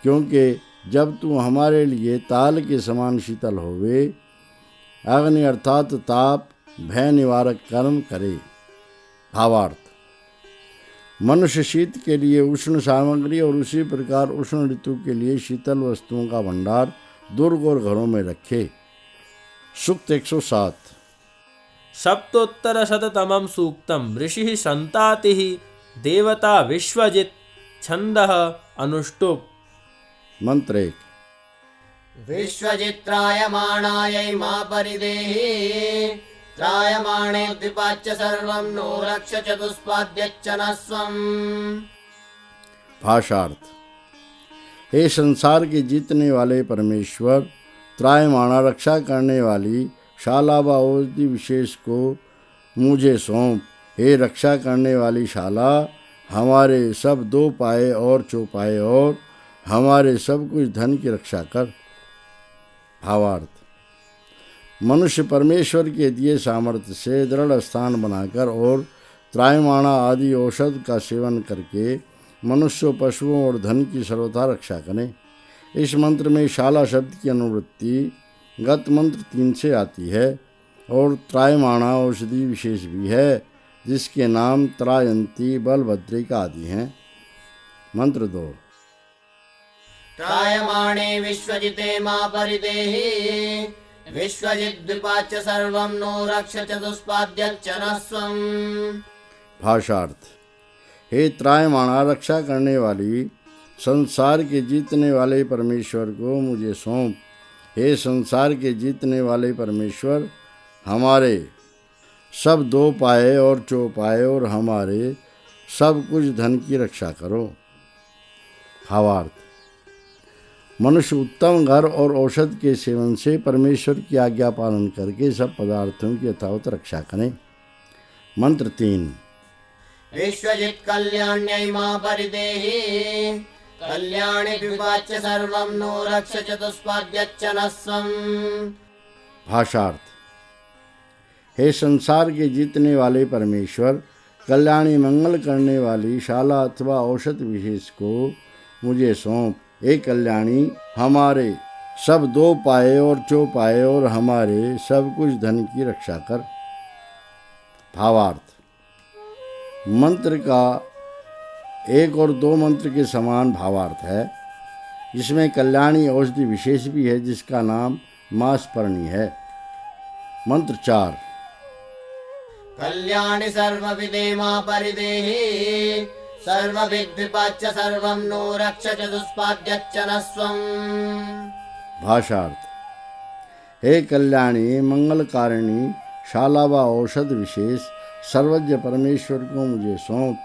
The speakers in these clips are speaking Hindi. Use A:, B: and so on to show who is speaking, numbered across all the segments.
A: क्योंकि जब तू हमारे लिए ताल के समान शीतल होवे, अग्नि अर्थात ताप भय निवारक कर्म करे। भावार्थ, मनुष्य शीत के लिए उष्ण सामग्री और उसी प्रकार उष्ण ऋतु के लिए शीतल वस्तुओं का भंडार दुर्ग और घरों में रखे। सूक्त 107।
B: सप्तोत्तरशततमं सूक्तम् ऋषिः सन्तातिः देवता विश्वजित् छन्दः अनुष्टुप्।
A: मंत्र 1।
C: विश्वजित्रायमाणायै मा परिदेहि त्रायमाणे द्विपाच्य सर्वं नो रक्ष चतुष्पाद्यच्चनस्वम्।
A: भाषार्थ, हे संसार के जीतने वाले परमेश्वर, त्रायमाणा रक्षा करने वाली शाला व औषधि विशेष को मुझे सौंप। हे रक्षा करने वाली शाला, हमारे सब दो पाए और चौपाए और हमारे सब कुछ धन की रक्षा कर। भावार्थ, मनुष्य परमेश्वर के दिए सामर्थ्य से दृढ़ स्थान बनाकर और त्रायमाणा आदि औषध का सेवन करके मनुष्यों, पशुओं और धन की सर्वथा रक्षा करें। इस मंत्र में शाला शब्द की अनुवृत्ति गत मंत्र 3 से आती है और त्रायमाणा औषधि विशेष भी है, जिसके नाम त्रायंती, बलभद्रिका आदि हैं। मंत्र 2।
C: त्रायमाणे विश्वजिते मा परिदेहि विश्वजित् द्विपाच्य सर्वं नो रक्ष चतुष्पाद्यच्चनस्वम्।
A: भाषार्थ, हे त्रायमाणा रक्षा करने वाली संसार के जीतने वाले परमेश्वर को मुझे सौंप। हे संसार के जीतने वाले परमेश्वर, हमारे सब दो पाए और चौपाए और हमारे सब कुछ धन की रक्षा करो। भावार्थ, मनुष्य उत्तम घर और औषध के सेवन से परमेश्वर की आज्ञा पालन करके सब पदार्थों की यथावत रक्षा करें। मंत्र 3।
C: विश्वजित् कल्याण्यै मा परिदेहि कल्याणि द्विपाच्य सर्वं नो रक्ष चतुष्पाद्यच्चनस्वम्।
A: भाषार्थ, हे संसार के जीतने वाले परमेश्वर, कल्याणी मंगल करने वाली शाला अथवा औषध विशेष को मुझे सौंप। हे कल्याणी, हमारे सब दो पाए और चौपाए और हमारे सब कुछ धन की रक्षा कर। भावार्थ, मंत्र का 1 और 2 मंत्र के समान भावार्थ है। इसमें कल्याणी औषधि विशेष भी है, जिसका नाम मासपर्णी है। मंत्र 4।
C: कल्याणि सर्वविदे मा परिदेहि सर्वविद्विपाच्य सर्वं नो रक्ष चतुष्पाद्यच्चनस्वम्।
A: भाषार्थ, हे कल्याणी मंगलकारिणी शाला व औषध विशेष सर्वज्ञ परमेश्वर को मुझे सौंप।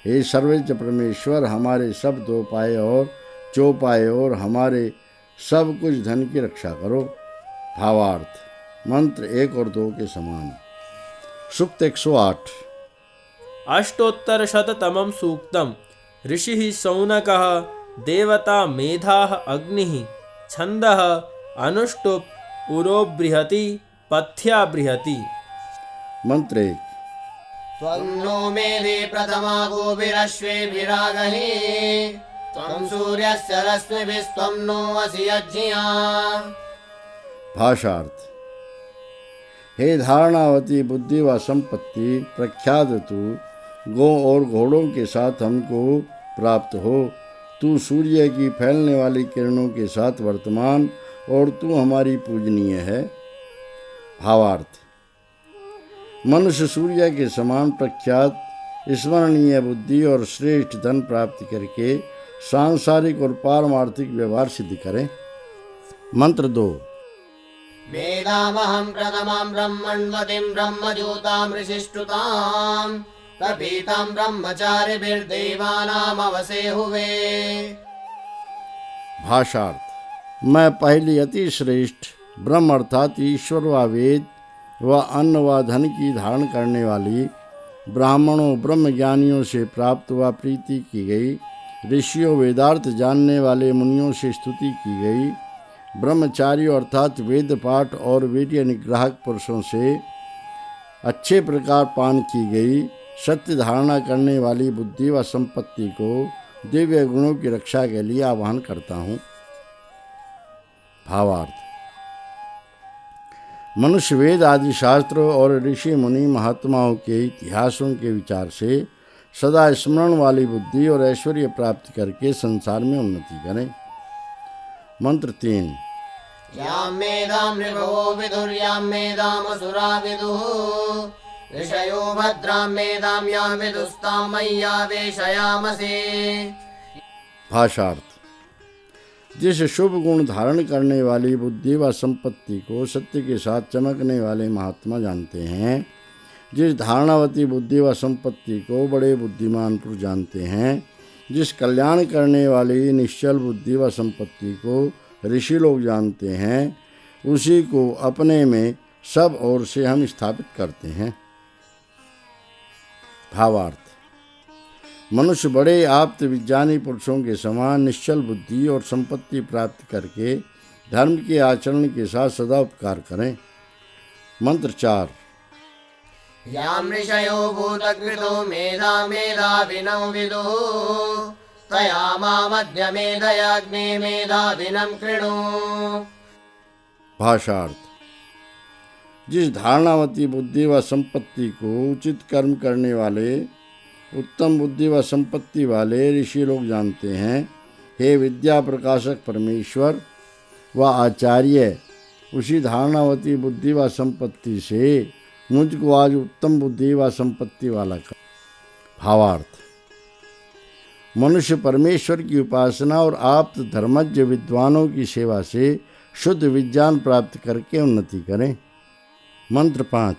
A: हे सर्वज्ञ परमेश्वर, हमारे सब दो पाए और चौपाए और हमारे सब कुछ धन की रक्षा करो। भावार्थ, मंत्र 1 और 2 के समान। सूक्त 108।
B: अष्टोत्तरशततमं सूक्तम् ऋषिः शौनकः देवता मेधाः अग्निः छन्दः अनुष्टुप् उरोबृहति पथ्या बृहति।
A: मंत्र 1।
C: त्वं नो मेधे प्रथमा गोभिरश्वेभिरागहि त्वं सूर्यस्य रश्मिभिस्त्वं नो असि यज्ञिया।
A: भाषार्थ, हे धारणावती बुद्धि व संपत्ति प्रख्यात तू गौ और घोड़ों के साथ हमको प्राप्त हो। तू सूर्य की फैलने वाली किरणों के साथ वर्तमान और तू हमारी पूजनीय है। भावार्थ, मनुष्य सूर्य के समान प्रख्यात स्मरणीय बुद्धि और श्रेष्ठ धन प्राप्त करके सांसारिक और पारमार्थिक व्यवहार सिद्ध करे। मंत्र 2।
C: वेदामहं प्रथमां ब्रह्मण्वतीं ब्रह्मज्योतां ऋषिष्टुतां कपीतां ब्रह्मचारिभिर्देवानामवसे हुवे।
A: भाषार्थ, मैं पहली अति श्रेष्ठ ब्रह्म अर्थात ईश्वर व वेद व अन्न व धन की धारण करने वाली ब्राह्मणों ब्रह्म ज्ञानियों से प्राप्त व प्रीति की गई, ऋषियों वेदार्थ जानने वाले मुनियों से स्तुति की गई, ब्रह्मचारियों अर्थात वेद पाठ और वीर्य निग्राहक पुरुषों से अच्छे प्रकार पान की गई, सत्य धारणा करने वाली बुद्धि व संपत्ति को दिव्य गुणों की रक्षा के लिए आह्वान करता हूँ। भावार्थ। मनुष्य वेद आदि शास्त्रों और ऋषि मुनि महात्माओं के इतिहासों के विचार से सदा स्मरण वाली बुद्धि और ऐश्वर्य प्राप्त करके संसार में उन्नति करें। मंत्र 3।
C: यां मेधां ऋभवो विदुर्यां मेधामसुरा विदुः ऋषयो भद्रां मेधां या विदुस्तां मय्यावेशयामसे।
A: भाषार्थ। जिस शुभ गुण धारण करने वाली बुद्धि व संपत्ति को सत्य के साथ चमकने वाले महात्मा जानते हैं, जिस धारणावती बुद्धि व संपत्ति को बड़े बुद्धिमान पुरुष जानते हैं, जिस कल्याण करने वाली निश्चल बुद्धि व संपत्ति को ऋषि लोग जानते हैं, उसी को अपने में सब ओर से हम स्थापित करते हैं। भावार्थ। मनुष्य बड़े आप्त विज्ञानी पुरुषों के समान निश्चल बुद्धि और संपत्ति प्राप्त करके धर्म के आचरण के साथ सदा उपकार करें। मंत्र 4।
C: यां ऋषयो भूतकृतो मेधा मेधाविनौ विदुः तया मामद्य मेधयाग्ने मेधाविनं कृणु।
A: भाषार्थ। जिस धारणावती बुद्धि व संपत्ति को उचित कर्म करने वाले उत्तम बुद्धि व संपत्ति वाले ऋषि लोग जानते हैं, हे विद्या प्रकाशक परमेश्वर व आचार्य, उसी धारणावती बुद्धि व संपत्ति से मुझको आज उत्तम बुद्धि व संपत्ति वाला कर। भावार्थ। मनुष्य परमेश्वर की उपासना और आप्त धर्मज्ञ विद्वानों की सेवा से शुद्ध विज्ञान प्राप्त करके उन्नति करें। मंत्र 5।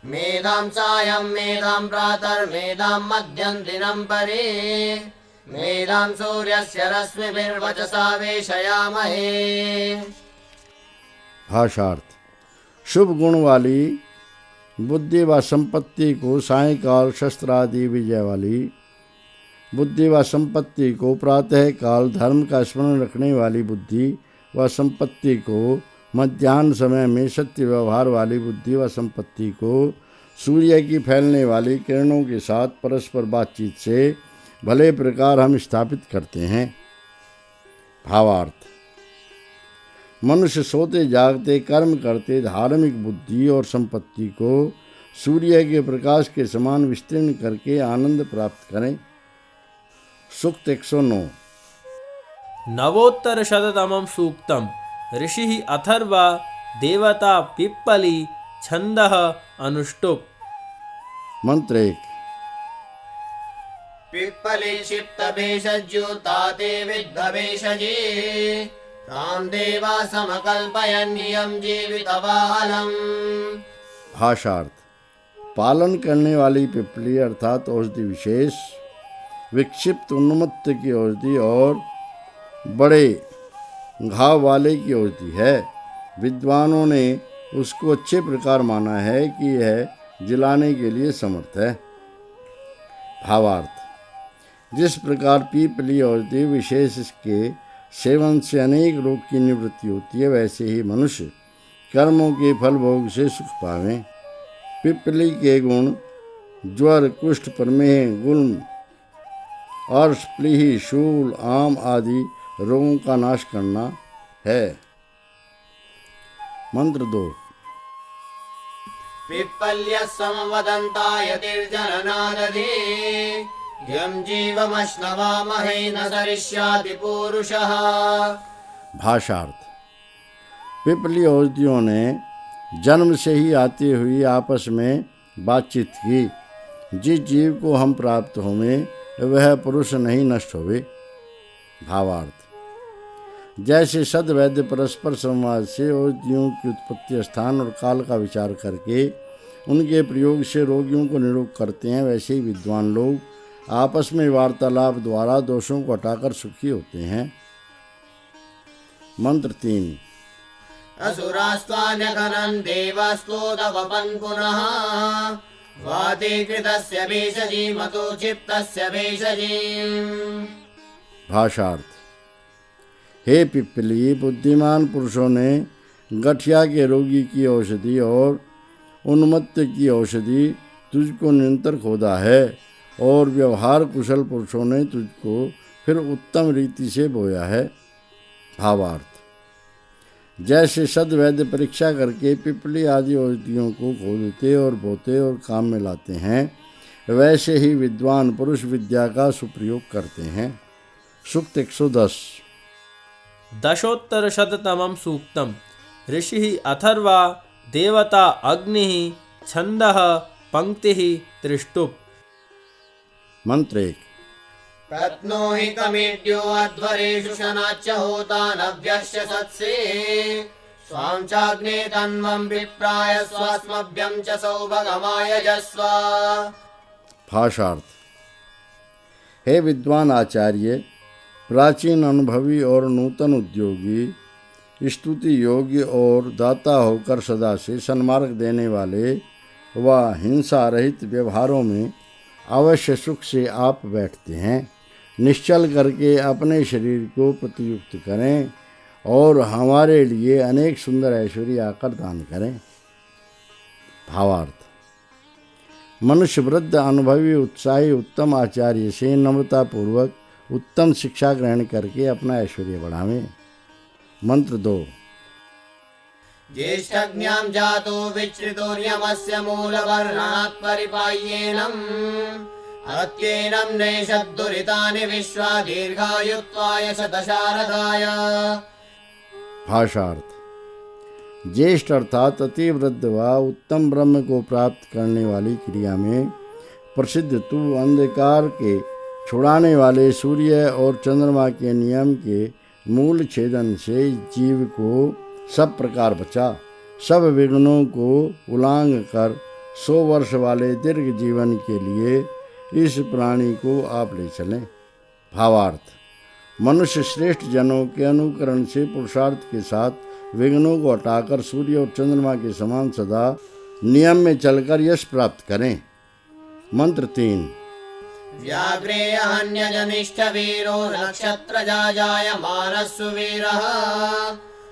C: मेधां सायं मेधां प्रातर्मेधां मध्यं दिनं परे मेधां सूर्यस्य रश्मिभिर्वचसा वेशयामहे।
A: भाषार्थ। शुभ गुण वाली बुद्धि व संपत्ति को सायंकाल शस्त्रादि विजय वाली बुद्धि व संपत्ति को प्रातः काल धर्म का स्मरण रखने वाली बुद्धि व संपत्ति को मध्याह्न समय में सत्य व्यवहार वाली बुद्धि व संपत्ति को सूर्य की फैलने वाली किरणों के साथ परस्पर बातचीत से भले प्रकार हम स्थापित करते हैं। भावार्थ। मनुष्य सोते जागते कर्म करते धार्मिक बुद्धि और संपत्ति को सूर्य के प्रकाश के समान विस्तीर्ण करके आनंद प्राप्त करें। सूक्त 109।
B: नवोत्तरशततमं सूक्तम् ऋषिः अथर्वा देवता पिप्पली छन्दः अनुष्टुप्।
A: मंत्र 1।
C: पिप्पली क्षिप्तभेषज्युताते विद्धभेषजे तां देवा समकल्पयन् नियम जीवितवाहलम्।
A: भाषार्थ। पालन करने वाली पिपली अर्थात औषधि विशेष विक्षिप्त उन्मत्त की औषधि और बड़े घाव वाले की औषधि है। विद्वानों ने उसको अच्छे प्रकार माना है कि यह जिलाने के लिए समर्थ है। भावार्थ। जिस प्रकार पीपली औषधि विशेष के सेवन से अनेक रोग की निवृत्ति होती है, वैसे ही मनुष्य कर्मों के फल भोग से सुख पावें। पिपली के गुण ज्वर, कुष्ठ, प्रमेह, गुल्म, अर्श, प्लीह, शूल, आम आदि रोगों का नाश करना है। मंत्र 2।
C: पिप्पल्यः समवदन्ता यतिर्जननादधे यं जीवमश्नवामहे न सरिष्याति पूरुषः।
A: भाषार्थ। पिपली औषधियों ने जन्म से ही आती हुई आपस में बातचीत की। जिस जीव को हम प्राप्त होवें वह पुरुष नहीं नष्ट होवे। भावार्थ। जैसे सद्वैद्य परस्पर संवाद से औषधियों की उत्पत्ति स्थान और काल का विचार करके उनके प्रयोग से रोगियों को निरोग करते हैं, वैसे ही विद्वान लोग आपस में वार्तालाप द्वारा दोषों को हटाकर सुखी होते हैं। मंत्र 3।
C: असुरास्त्वान्यघनं देवास्तोदवपन् पुनः वाते कृतस्य भेषजी मतो क्षिप्तस्य भेषजीम्।
A: भाषार्थ। हे पिप्पली, बुद्धिमान पुरुषों ने गठिया के रोगी की औषधि और उन्मत्त की औषधि तुझको निरंतर खोदा है और व्यवहार कुशल पुरुषों ने तुझको फिर उत्तम रीति से बोया है। भावार्थ, जैसे सद्वैद्य परीक्षा करके पिपली आदि औषधियों को खोदते और बोते और काम में लाते हैं, वैसे ही विद्वान पुरुष विद्या का सुप्रयोग करते हैं। सूक्त 110।
B: दशोत्तरशततमं सूक्तम्। ऋषिः अथर्वा देवता अग्निः छन्दः पंक्तिः त्रिष्टुप्।
A: मंत्र 1।
C: प्रत्नो हि कमेड्यो अध्वरेषु शनाच्च होता नव्यस्य सत्से स्वां चाग्ने तन्वं विप्राय स्वास्मभ्यं च सौभगमाय जस्व।
A: भाषार्थ, हे विद्वान आचार्य, प्राचीन अनुभवी और नूतन उद्योगी, स्तुति योग्य और दाता होकर सदा से सन्मार्ग देने वाले व हिंसा रहित व्यवहारों में अवश्य सुख से आप बैठते हैं। निश्चल करके अपने शरीर को प्रतियुक्त करें और हमारे लिए अनेक सुंदर ऐश्वर्य आकर दान करें। भावार्थ, मनुष्य वृद्ध अनुभवी उत्साही उत्तम आचार्य से नम्रतापूर्वक उत्तम शिक्षा ग्रहण करके अपना ऐश्वर्य बढ़ावे। मंत्र 2।
C: ज्येष्ठज्ञां जातो विच्युतोर्यमस्य मूलवर्णात् परिपाय्येनम् अत्येनं नैषद्दुरितानि विश्वा दीर्घायुत्वाय शतशारदाय।
A: भाषार्थ, ज्येष्ठ अर्थात अति वृद्ध व उत्तम ब्रह्म को प्राप्त करने वाली क्रिया में प्रसिद्ध तू अंधकार के छुड़ाने वाले सूर्य और चंद्रमा के नियम के मूल छेदन से जीव को सब प्रकार बचा, सब विघ्नों को उलांघ कर 100 वर्ष वाले दीर्घ जीवन के लिए इस प्राणी को आप ले चलें। भावार्थ, मनुष्य श्रेष्ठ जनों के अनुकरण से पुरुषार्थ के साथ विघ्नों को हटाकर सूर्य और चंद्रमा के समान सदा नियम में चलकर यश प्राप्त करें। मंत्र 3।
C: व्याघ्रेऽहन्यजनिष्ठ वीरो नक्षत्रजायमानः सुवीरः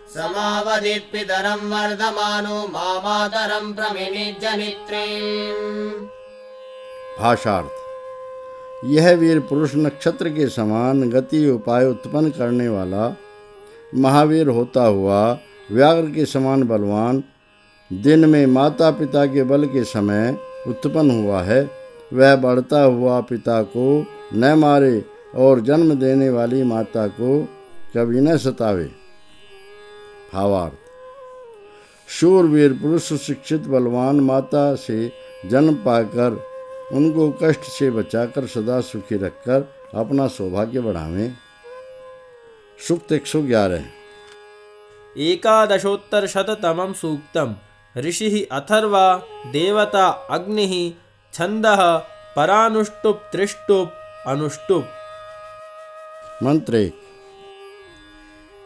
C: समावदित् पितरं वर्धमानो मामातरं प्रमिनिज्जनित्रीम्।
A: भाषार्थ, यह वीर पुरुष नक्षत्र के समान गति उपाय उत्पन्न करने वाला महावीर होता हुआ व्याघ्र के समान बलवान दिन में माता पिता के बल के समय उत्पन्न हुआ है। वह बढ़ता हुआ पिता को न मारे और जन्म देने वाली माता को कभी न सतावे। भावार्थ, शूरवीर पुरुष सुशिक्षित बलवान माता से जन्म पाकर उनको कष्ट से बचाकर सदा सुखी रखकर अपना सौभाग्य बढ़ावें। सूक्त 111।
B: एकादशोत्तरशततमं सूक्तम्। ऋषिः अथर्वा देवता अग्निः छन्दः परानुष्टुप् त्रिष्टुप् अनुष्टुप्।
A: मंत्र 1।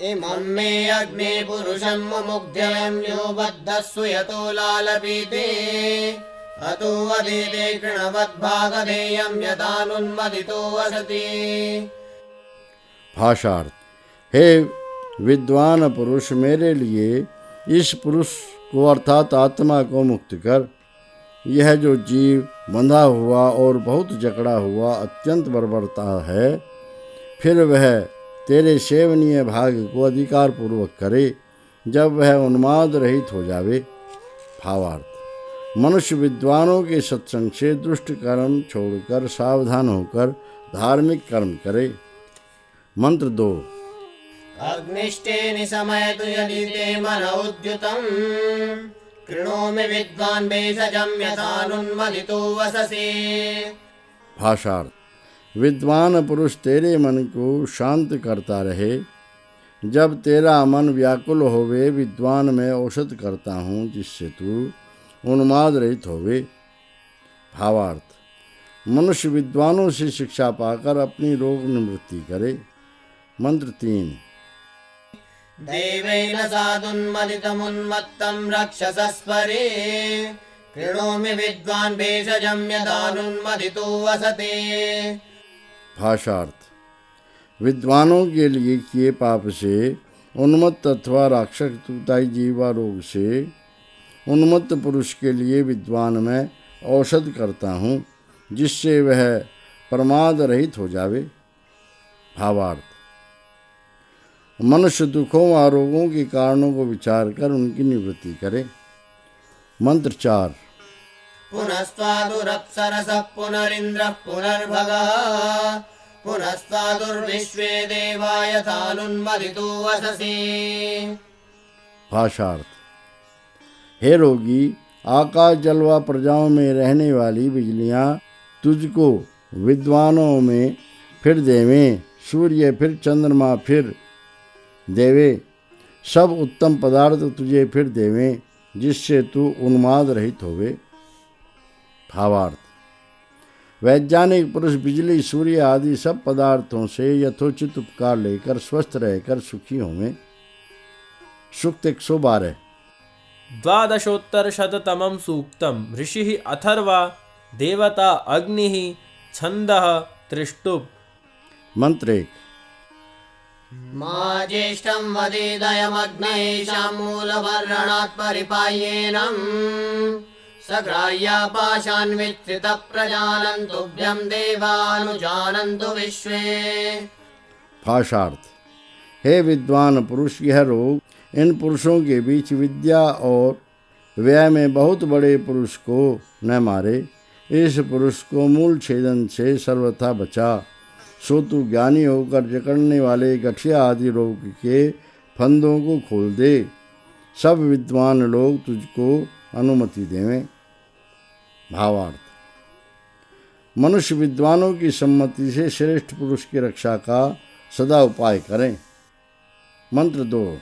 C: इमं मे अग्ने पुरुषं मुमुग्ध्ययं यो बद्धः सुयतो लालपीते अतो वदेते कृणवद्भागधेयं यदानुन्मदितो वसति।
A: भाषार्थ, हे विद्वान पुरुष, मेरे लिए इस पुरुष को अर्थात आत्मा को मुक्त कर। यह जो जीव बंधा हुआ और बहुत जकड़ा हुआ अत्यंत बर्बरता है, फिर वह तेरे सेवनीय भाग को अधिकार पूर्वक करे जब वह उन्माद रहित हो जावे। भावार्थ, मनुष्य विद्वानों के सत्संग से दुष्ट कर्म छोड़कर सावधान होकर धार्मिक कर्म करे। मंत्र 2।
C: अग्निष्टे निशमयतु यदि ते मन उद्युतं कृणोमि विद्वान् भेषजं यथानुन्मदितो वससि।
A: भाषार्थ, विद्वान पुरुष तेरे मन को शांत करता रहे। जब तेरा मन व्याकुल होवे, विद्वान मैं औषध करता हूँ जिससे तू उन्माद रहित होवे। भावार्थ, मनुष्य विद्वानों से शिक्षा पाकर अपनी रोग निवृत्ति करे। मंत्र 3।
C: देवेन साधुन्मदितमुन्मत्तं रक्षसस्परे कृणोमि विद्वान् भेषजं यदानुन्मदितो वसते।
A: भाषार्थ, विद्वानों के लिए किए पाप से उन्मत्त अथवा राक्षस तुताई जीवा रोग से उन्मत्त पुरुष के लिए विद्वान मैं औषध करता हूँ जिससे वह प्रमाद रहित हो जावे। भावार्थ, मनुष्य दुखों व रोगों के कारणों को विचार कर उनकी निवृत्ति करे। मंत्र 4।
C: पुनस्त्वादुरप्सरसः पुनरिन्द्रः पुनर्भगः पुनस्त्वादुर्विश्वे देवा यथानुन्मदितो वससि।
A: भाषार्थ, हे रोगी, आकाश जल व प्रजाओं में रहने वाली बिजलियाँ तुझको विद्वानों में फिर देवें, सूर्य फिर चंद्रमा फिर देवे, सब उत्तम पदार्थ तुझे फिर देवें, जिससे तू उन्माद रहित होवे। भावार्थ, वैज्ञानिक पुरुष बिजली, सूर्य आदि सब पदार्थों से यथोचित उपकार लेकर स्वस्थ रहकर सुखी होवें। सूक्त 112।
B: द्वादशोत्तरशततमं सूक्तम्। ऋषिः अथर्वा, देवता अग्निः, छन्दः त्रिष्टुप्।
A: मंत्र 1।
C: मा ज्येष्ठं वदेदयमग्नैषां मूलवर्णात् परिपायेनम् सग्राह्या पाशान्वित्रितः प्रजानं तुभ्यं देवानुजानन्तु विश्वे।
A: भाषार्थ, हे विद्वान पुरुष, यह रोग इन पुरुषों के बीच विद्या और व्यय में बहुत बड़े पुरुष को न मारे। इस पुरुष को मूल छेदन से सर्वथा बचा। सो तू ज्ञानी होकर जकड़ने वाले गठिया आदि रोग के फंदों को खोल दे। सब विद्वान लोग तुझको अनुमति देवें। भावार्थ, मनुष्य विद्वानों की सम्मति से श्रेष्ठ पुरुष की रक्षा का सदा उपाय करें। मंत्र 2।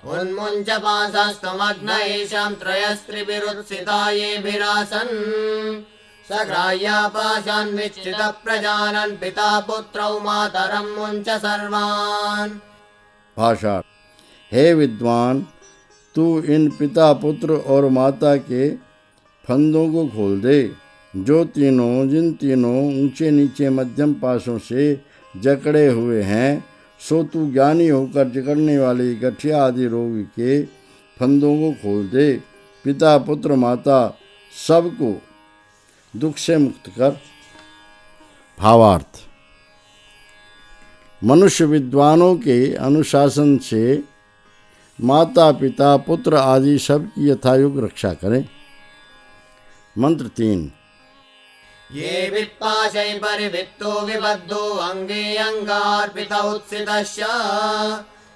C: उन्मुञ्च पाशास्तमग्नैषां त्रयस्त्रिभिरुत्सिता येभिरासन् सग्राह्या पाशान्विच्छितः प्रजानन् पिता पुत्रौ मातरं मुञ्च सर्वान्।
A: भाषा, हे विद्वान, तू इन पिता पुत्र और माता के फंदों को खोल दे। जिन तीनों ऊंचे नीचे मध्यम पासों से जकड़े हुए हैं, सो तू ज्ञानी होकर जकड़ने वाले गठिया आदि रोग के फंदों को खोल दे। पिता पुत्र माता सबको दुख से मुक्त कर। भावार्थ, मनुष्य विद्वानों के अनुशासन से माता पिता पुत्र आदि सब की यथायुग रक्षा करें। मंत्र 3।
C: ये वित्पाशै परिवित्तो विबद्धो अंगे अंगार्पित उत्सितश्च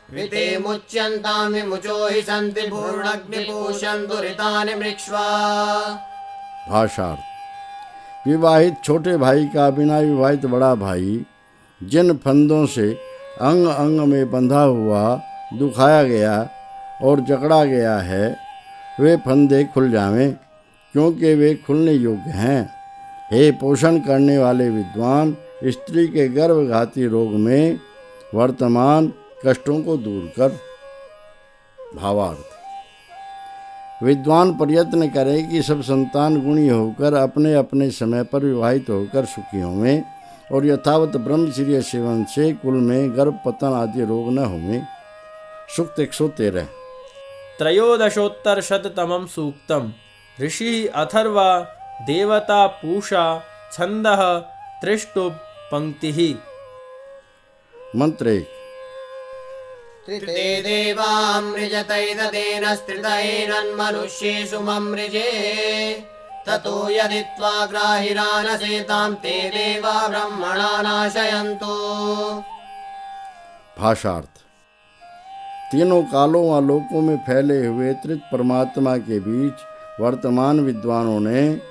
C: विते मुच्यन्तां विमुचो हि सन्ति पूर्णग्निपूषं दुरितानि मृक्ष्वा।
A: भाषार्थ, विवाहित छोटे भाई का बिना विवाहित बड़ा भाई जिन फंदों से अंग अंग में बंधा हुआ दुखाया गया और जकड़ा गया है, वे फंदे खुल जावें, क्योंकि वे खुलने योग्य हैं। हे पोषण करने वाले विद्वान, स्त्री के गर्भघाती रोग में वर्तमान कष्टों को दूर कर। भावार्थ, विद्वान प्रयत्न करे कि सब संतान गुणी होकर अपने अपने समय पर विवाहित होकर सुखी होवें और यथावत ब्रह्मचर्य सेवन से कुल में गर्भ पतन आदि रोग न होवें। सूक्त 113।
B: त्रयोदशोत्तरशततमं सूक्तम्। ऋषिः अथर्वा, देवता पूषा, छन्दः त्रिष्टुप्। पंक्तिः।
A: मंत्र 1।
C: त्रिते देवामृजतैतदेन स्त्रितैरन्मनुष्येषु ममृजे ततो यदि त्वा ग्राहिरानसेतां ते देवा ब्रह्मणा नाशयन्तु।
A: भाषार्थ, तीनों कालों व लोकों में फैले हुए त्रित परमात्मा के बीच वर्तमान विद्वानों ने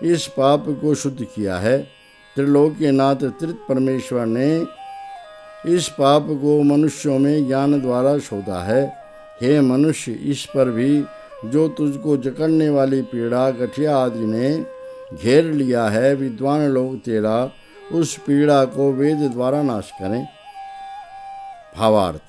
A: इस पाप को शुद्ध किया है। त्रिलोकीनाथ त्रित परमेश्वर ने इस पाप को मनुष्यों में ज्ञान द्वारा शोधा है। हे मनुष्य, इस पर भी जो तुझको जकड़ने वाली पीड़ा गठिया आदि ने घेर लिया है, विद्वान लोग तेरा उस पीड़ा को वेद द्वारा नाश करें। भावार्थ,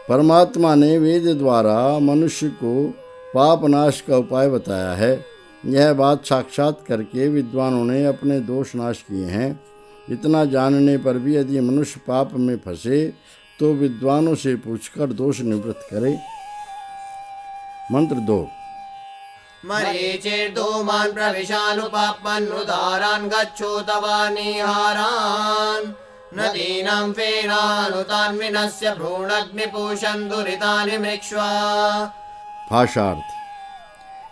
A: परमात्मा ने वेद द्वारा मनुष्य को पाप नाश का उपाय बताया है। यह बात साक्षात करके विद्वानों ने अपने दोष नाश किए हैं। इतना जानने पर भी यदि मनुष्य पाप में फंसे तो विद्वानों से पूछकर दोष निवृत्त करे। मंत्र 2।
C: मरीचिर्धूमान् प्रविशानुपाप्मन्नुदारान् गच्छोतवानिहारान् नदीनां फेनानुतान् विनश्य भ्रूणग्निपूषन् दुरितानि मृक्ष्वा।
A: भाषार्थ।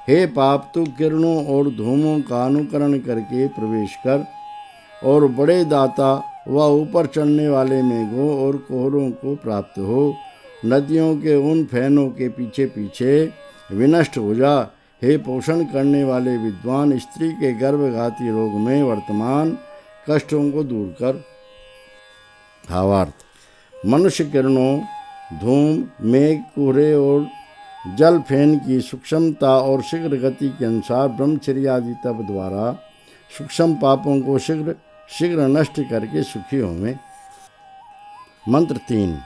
A: हे पाप, तू किरणों और धूमों का अनुकरण करके प्रवेश कर और बड़े दाता व ऊपर चढ़ने वाले मेघों और कोहरों को प्राप्त हो। नदियों के उन फैनों के पीछे पीछे विनष्ट हो जा। हे पोषण करने वाले विद्वान, स्त्री के गर्भघाती रोग में वर्तमान कष्टों को दूर कर। भावार्थ। मनुष्य किरणों, धूम, मेघ, कोहरे और जल फेन की सूक्ष्मता और शीघ्र गति के अनुसार ब्रह्मचर्यादि तप द्वारा सूक्ष्म पापों को शीघ्र नष्ट करके सुखी होवें। मंत्र 3।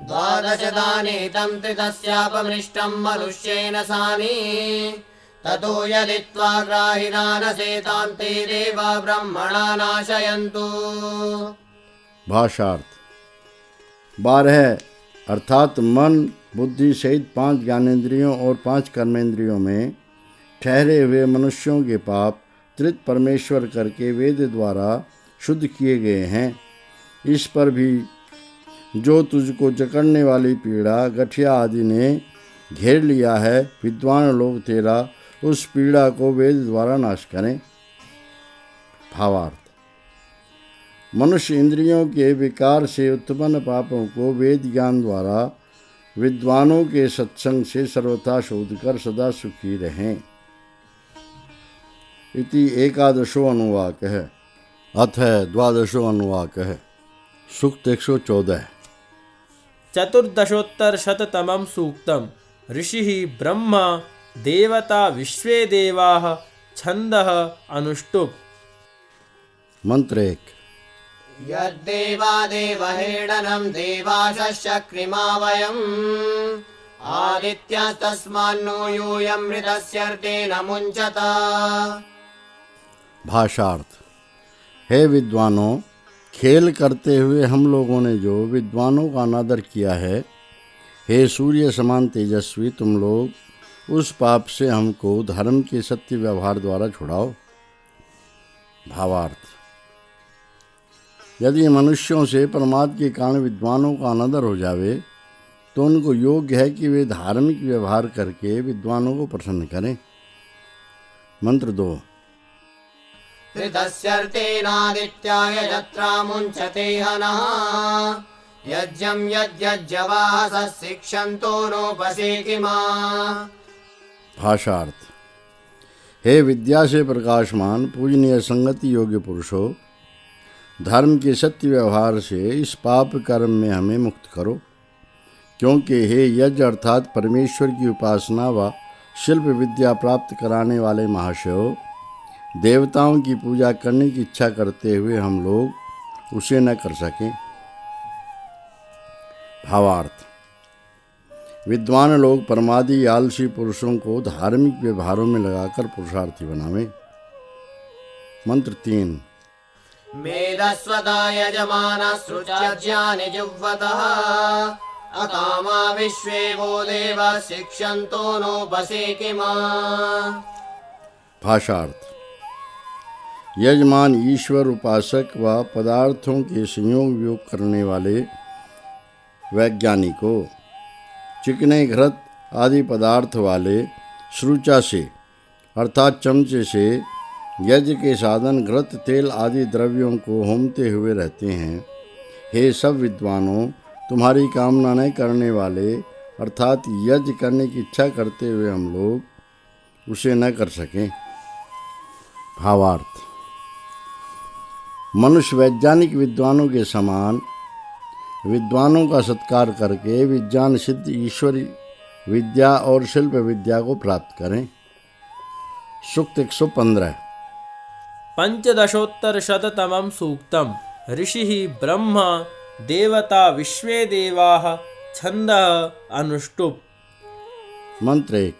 C: द्वादश दानेतं त्रितस्यापमृष्टं मनुष्येन सानि ततो यदित्वा ग्राहिरानसेतां ते देवा ब्रह्मणा नाशयन्तु।
A: भाषार्थ। 12 अर्थात मन, बुद्धि सहित 5 ज्ञानेंद्रियों और 5 कर्मेंद्रियों में ठहरे हुए मनुष्यों के पाप त्रित परमेश्वर करके वेद द्वारा शुद्ध किए गए हैं। इस पर भी जो तुझको जकड़ने वाली पीड़ा, गठिया आदि ने घेर लिया है, विद्वान लोग तेरा उस पीड़ा को वेद द्वारा नाश करें। भावार्थ। मनुष्य इंद्रियों के विकार से उत्पन्न पापों को वेद ज्ञान द्वारा विद्वानों के सत्संग से सर्वथा शोध कर सदा सुखी रहें। इति 11वां अनुवाकः। अथ 12वां अनुवाकः। सूक्त 114।
B: चतुर्दशोत्तरशततमं सूक्तम्। ऋषिः ब्रह्मा देवता विश्वे देवाः छन्दः अनुष्टुप्।
A: मंत्र 1।
C: यद्देवा देवहेडनं देवाशक्रिमा वयम् आदित्यस्तस्मान्नो यूयमृतस्यर्तेन मुञ्चत।
A: भाषार्थ। हे विद्वानों, खेल करते हुए हम लोगों ने जो विद्वानों का अनादर किया है, हे सूर्य समान तेजस्वी, तुम लोग उस पाप से हमको धर्म के सत्य व्यवहार द्वारा छुड़ाओ। भावार्थ। यदि मनुष्यों से परमात्मा के कारण विद्वानों का अनादर हो जावे तो उनको योग्य है कि वे धार्मिक व्यवहार करके विद्वानों को प्रसन्न करें। मंत्र 2।
C: ऋतस्यर्तेनादित्याय यत्रा मुञ्चते हनः यज्ञं यज्ञज्जवाः सशिक्षन्तो नोपसे किमा।
A: भाषार्थ। हे विद्या से प्रकाशमान पूजनीय संगति योग्य पुरुषों, धर्म के सत्य व्यवहार से इस पाप कर्म में हमें मुक्त करो, क्योंकि हे यज्ञ अर्थात परमेश्वर की उपासना व शिल्प विद्या प्राप्त कराने वाले महाशयों, देवताओं की पूजा करने की इच्छा करते हुए हम लोग उसे न कर सकें। भावार्थ। विद्वान लोग परमादि आलसी पुरुषों को धार्मिक व्यवहारों में लगाकर पुरुषार्थी बनावें। मंत्र 3।
C: मेधस्वता यजमानश्रुचाज्ञानि जुह्वतः अकामा विश्वे वो देवा शिक्षन्तो नोपसे किमा।
A: भाषार्थ। यजमान ईश्वर उपासक व पदार्थों के संयोग वियोग करने वाले वैज्ञानिकों, चिकने घृत आदि पदार्थ वाले श्रुचा से अर्थात चमचे से यज्ञ के साधन घृत, तेल आदि द्रव्यों को होमते हुए रहते हैं। हे सब विद्वानों, तुम्हारी कामना न करने वाले अर्थात यज्ञ करने की इच्छा करते हुए हम लोग उसे न कर सकें। भावार्थ। मनुष्य वैज्ञानिक विद्वानों के समान विद्वानों का सत्कार करके विज्ञान सिद्ध ईश्वरी विद्या और शिल्प विद्या को प्राप्त करें। सूक्त 115।
B: पंचदशोत्तरशततमं सूक्तम्। ऋषिः ब्रह्मा देवता विश्वे देवाः छन्दः अनुष्टुप्।
A: मंत्र 1।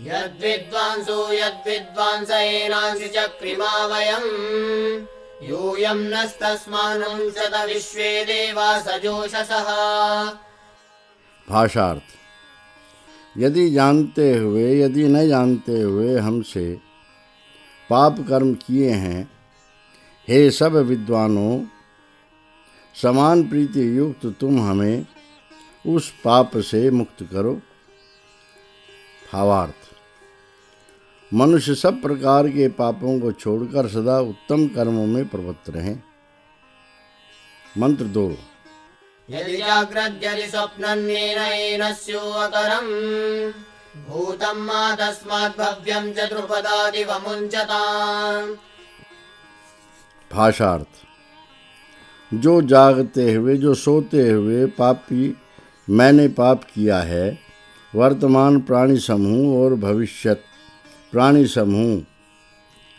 C: यद्विद्वांसो यद्विद्वांस एनांसि चक्रिमा वयम् यूयं नस्तस्मान्मुञ्चत विश्वे देवा सजोषसः।
A: भाषार्थ। यदि न जानते हुए हमसे पाप कर्म किए हैं, हे सब विद्वानों, समान प्रीति युक्त तुम हमें उस पाप से मुक्त करो। भावार्थ: मनुष्य सब प्रकार के पापों को छोड़कर सदा उत्तम कर्मों में प्रवृत्त रहें। मंत्र 2।
C: यदि जाग्रद्यदि स्वप्नन्येनैनस्योऽकरम् भूतं मा तस्मात् भव्यं च द्रुपदादिवमुञ्चताम्।
A: भाषार्थ: जो जागते हुए, जो सोते हुए पापी मैंने पाप किया है, वर्तमान प्राणी समूह और भविष्यत प्राणी समूह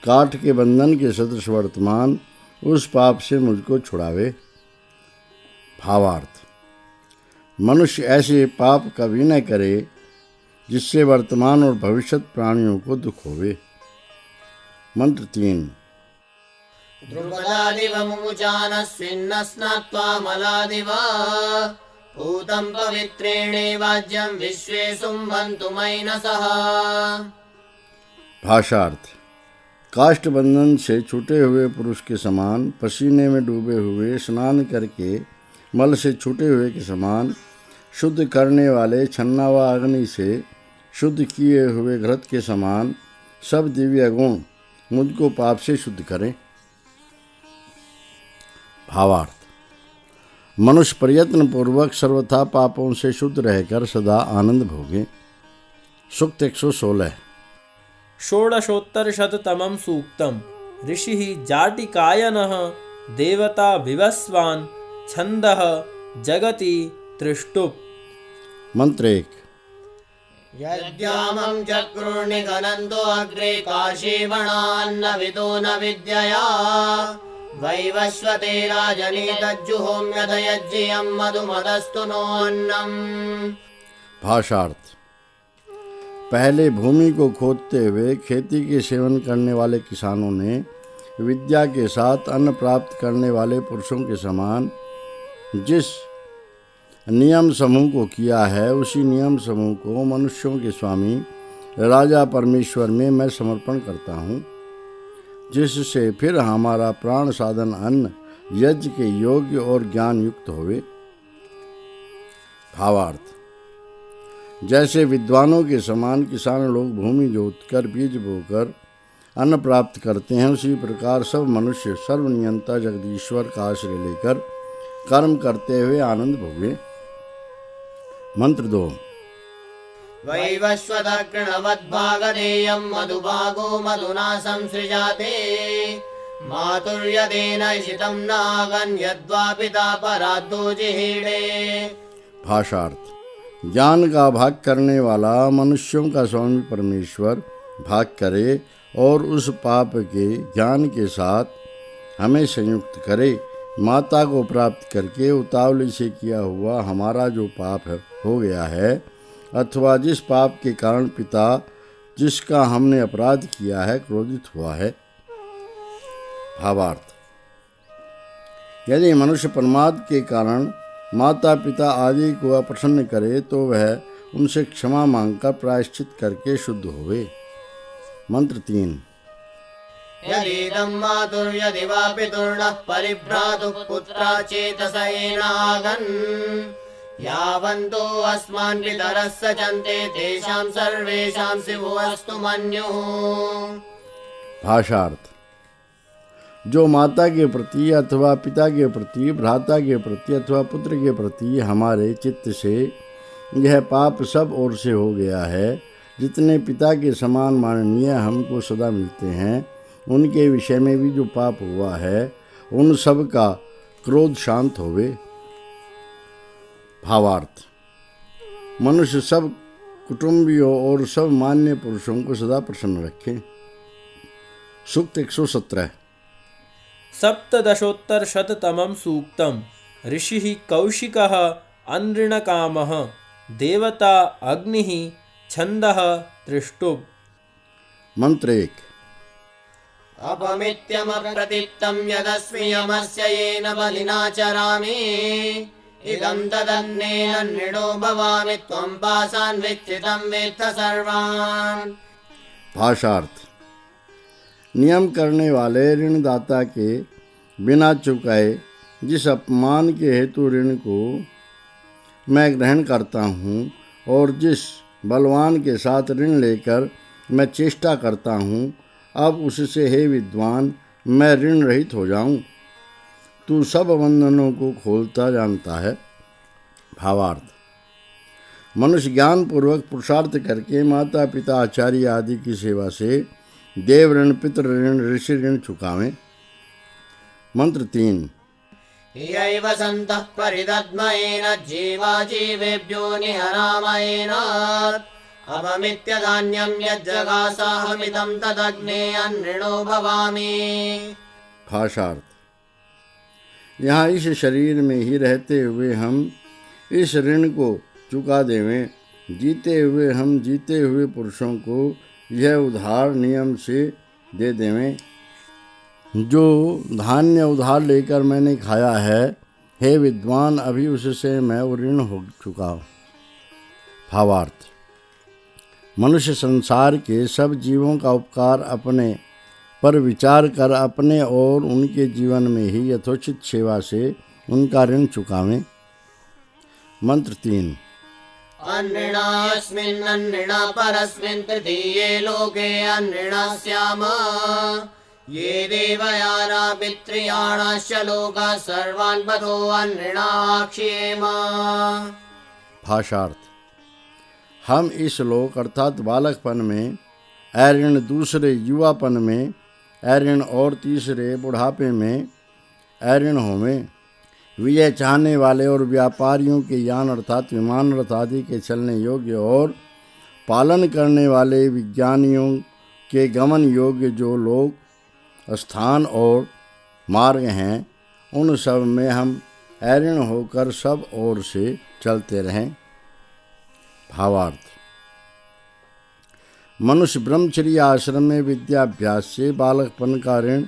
A: काठ के बंधन के सदृश वर्तमान उस पाप से मुझको छुड़ावे। भावार्थ: मनुष्य ऐसे पाप कभी न करे जिससे वर्तमान और भविष्यत प्राणियों को दुख होवे। मंत्र 3।
C: द्रुपदादिवमुचानस्विन्न स्नात्वा मलादिव भूतं पवित्रेणैवाज्यं विश्वे सुम्भन्तु मैनसः।
A: भाषार्थ: काष्ठ बंधन से छूटे हुए पुरुष के समान, पसीने में डूबे हुए, स्नान करके मल से छूटे हुए के समान, शुद्ध करने वाले छन्ना व अग्नि से शुद्ध किए हुए घृत के समान सब दिव्य गुण मुझको पाप से शुद्ध करें। भावार्थ: मनुष्य प्रयत्न पूर्वक सर्वथा पापों से शुद्ध रहकर सदा आनंद भोगे। सूक्त 116।
B: षोडशोत्तरशततमं सूक्तम्। ऋषिः जाटिकायनः देवता विवस्वान् छन्दः जगति त्रिष्टुप्।
A: मंत्र 1।
C: यद्यामं चक्रुर्निघनन्तो अग्रे काशीवणान्न विदो न विद्यया वैवस्वते राजनी तज्जुहोम्यथयज्जियं मधुमदस्तु नोऽन्नम्।
A: भाषार्थ: पहले भूमि को खोदते हुए खेती के सेवन करने वाले किसानों ने विद्या के साथ अन्न प्राप्त करने वाले पुरुषों के समान जिस नियम समूह को किया है, उसी नियम समूह को मनुष्यों के स्वामी राजा परमेश्वर में मैं समर्पण करता हूँ, जिससे फिर हमारा प्राण साधन अन्न यज्ञ के योग्य और ज्ञान युक्त होवे। भावार्थ: जैसे विद्वानों के समान किसान लोग भूमि जोतकर बीज बोकर अन्न प्राप्त करते हैं, उसी प्रकार सब मनुष्य सर्वनियंता जगदीश्वर का आश्रय लेकर कर्म करते हुए आनंद भोगे। मंत्र 2।
C: वैवस्वतकृणवद्भागधेयं मधुभागो मधुना संसृजाते मातुर्यदेन शितं नागन् यद्वा पिता पराद्धो जिहीणे।
A: भाषार्थ: ज्ञान का भाग करने वाला मनुष्यों का स्वामी परमेश्वर भाग करे और उस पाप के ज्ञान के साथ हमें संयुक्त करे। माता को प्राप्त करके उतावली से किया हुआ हमारा जो पाप हो गया है, अथवा जिस पाप के कारण पिता जिसका हमने अपराध किया है क्रोधित हुआ है। भावार्थ: यदि मनुष्य प्रमाद के कारण माता पिता आदि को अप्रसन्न करे तो वह उनसे क्षमा मांगकर प्रायश्चित करके शुद्ध होवे। मंत्र 3।
C: यदीदं मातुर्यदि वा पितुर्नः परिभ्रातुः पुत्रा चेतसेनागन् यावन्तो अस्मान् पितरः सचन्ते तेषां सर्वेषां शिवोऽस्तु मन्युः।
A: भाषार्थ: जो माता के प्रति अथवा पिता के प्रति, भ्राता के प्रति अथवा पुत्र के प्रति हमारे चित्त से यह पाप सब ओर से हो गया है, जितने पिता के समान माननीय हमको सदा मिलते हैं, उनके विषय में भी जो पाप हुआ है, उन सब का क्रोध शांत होवे। भावार्थ: मनुष्य सब कुटुंबियों और सब मान्य पुरुषों को सदा प्रसन्न रखे। सूक्त 117।
B: सप्तदशोत्तरशततमं सूक्तम्। ऋषिः कौशिकः अनृणकामः देवता अग्निः छन्दः त्रिष्टुप्।
A: मंत्र 1।
C: अपमित्यमप्रतिप्तं यदस्मि यमस्य येन बलिना चरामि इदं तदन्नेन नृणो भवामि त्वं पाशान् विच्छितं वेत्थ सर्वान्।
A: भाषार्थ। नियम करने वाले ऋणदाता के बिना चुकाए जिस अपमान के हेतु ऋण को मैं ग्रहण करता हूँ और जिस बलवान के साथ ऋण लेकर मैं चेष्टा करता हूँ, अब उससे हे विद्वान मैं ऋण रहित हो जाऊँ। तू सब बंधनों को खोलता जानता है। भावार्थ। मनुष्य ज्ञान पूर्वक पुरुषार्थ करके माता पिता आचार्य आदि की सेवा से देव ऋण, पितृ ऋण, ऋषि ऋण चुकावें। मंत्र 3।
C: यैव सन्तः परिदद्मयेन जीवा जीवेभ्यो निहरामयेन अवमित्यधान्यं यज्जगासाहमिदं तदग्ने अन्नृणो भवामि।
A: भाषार्थ। यहाँ इस शरीर में ही रहते हुए हम इस ऋण को चुका देवें। जीते हुए हम जीते हुए पुरुषों को यह उधार नियम से दे देवें। जो धान्य उधार लेकर मैंने खाया है, हे विद्वान अभी उससे मैं ऋण हो चुका हूँ। भावार्थ। मनुष्य संसार के सब जीवों का उपकार अपने पर विचार कर अपने और उनके जीवन में ही यथोचित सेवा से उनका ऋण चुकावें। मंत्र 3।
C: अन्नृणास्मिन् अन्नृणा परस्मिन् तृतीये लोके अन्नृणा स्याम ये देवयाना पितृयाणाश्च लोकाः सर्वान् पदो अन्नृणा आक्षेम।
A: भाषार्थ। हम इस लोक अर्थात बालकपन में अऋण, दूसरे युवापन में अऋण और तीसरे बुढ़ापे में अऋण होवें। विजय चाहने वाले और व्यापारियों के यान अर्थात विमान रथ आदि के चलने योग्य और पालन करने वाले विज्ञानियों के गमन योग्य जो लोग, स्थान और मार्ग हैं, उन सब में हम अऋण होकर सब ओर से चलते रहें। भावार्थ। मनुष्य ब्रह्मचर्य आश्रम में विद्याभ्यास से बालकपन का ऋण,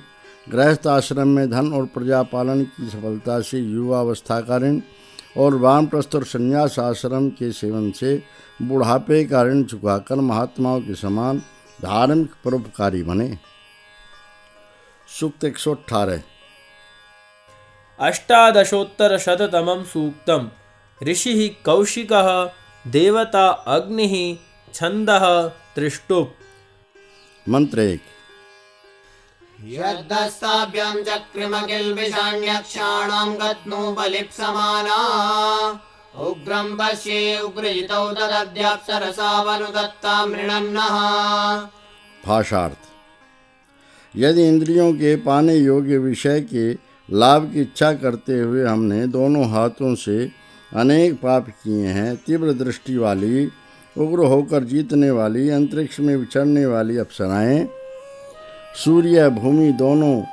A: गृहस्थ आश्रम में धन और प्रजा पालन की सफलता से युवावस्था का ऋण और वानप्रस्थ और संन्यास आश्रम के सेवन से बुढ़ापे का ऋण चुकाकर महात्माओं के समान धार्मिक परोपकारी बने। सूक्त 118।
B: अष्टादशोत्तरशततमं सूक्तम्। ऋषिः कौशिकः देवता अग्निः छन्दः त्रिष्टुप्।
A: मंत्र 1।
C: यद्धस्ताभ्यां चक्रिमकिल्बिषाण्यक्षाणां गत्नो बलिप्समाना उग्रं पश्ये उग्रजितौ तदद्याप्सरसावनुदत्तां मृणन्नः।
A: भाषार्थ। यदि इंद्रियों के पाने योग्य विषय के लाभ की इच्छा करते हुए हमने दोनों हाथों से अनेक पाप किए हैं, तीव्र दृष्टि वाली, उग्र होकर जीतने वाली, अंतरिक्ष में विचरने वाली अप्सराएं, सूर्य भूमि दोनों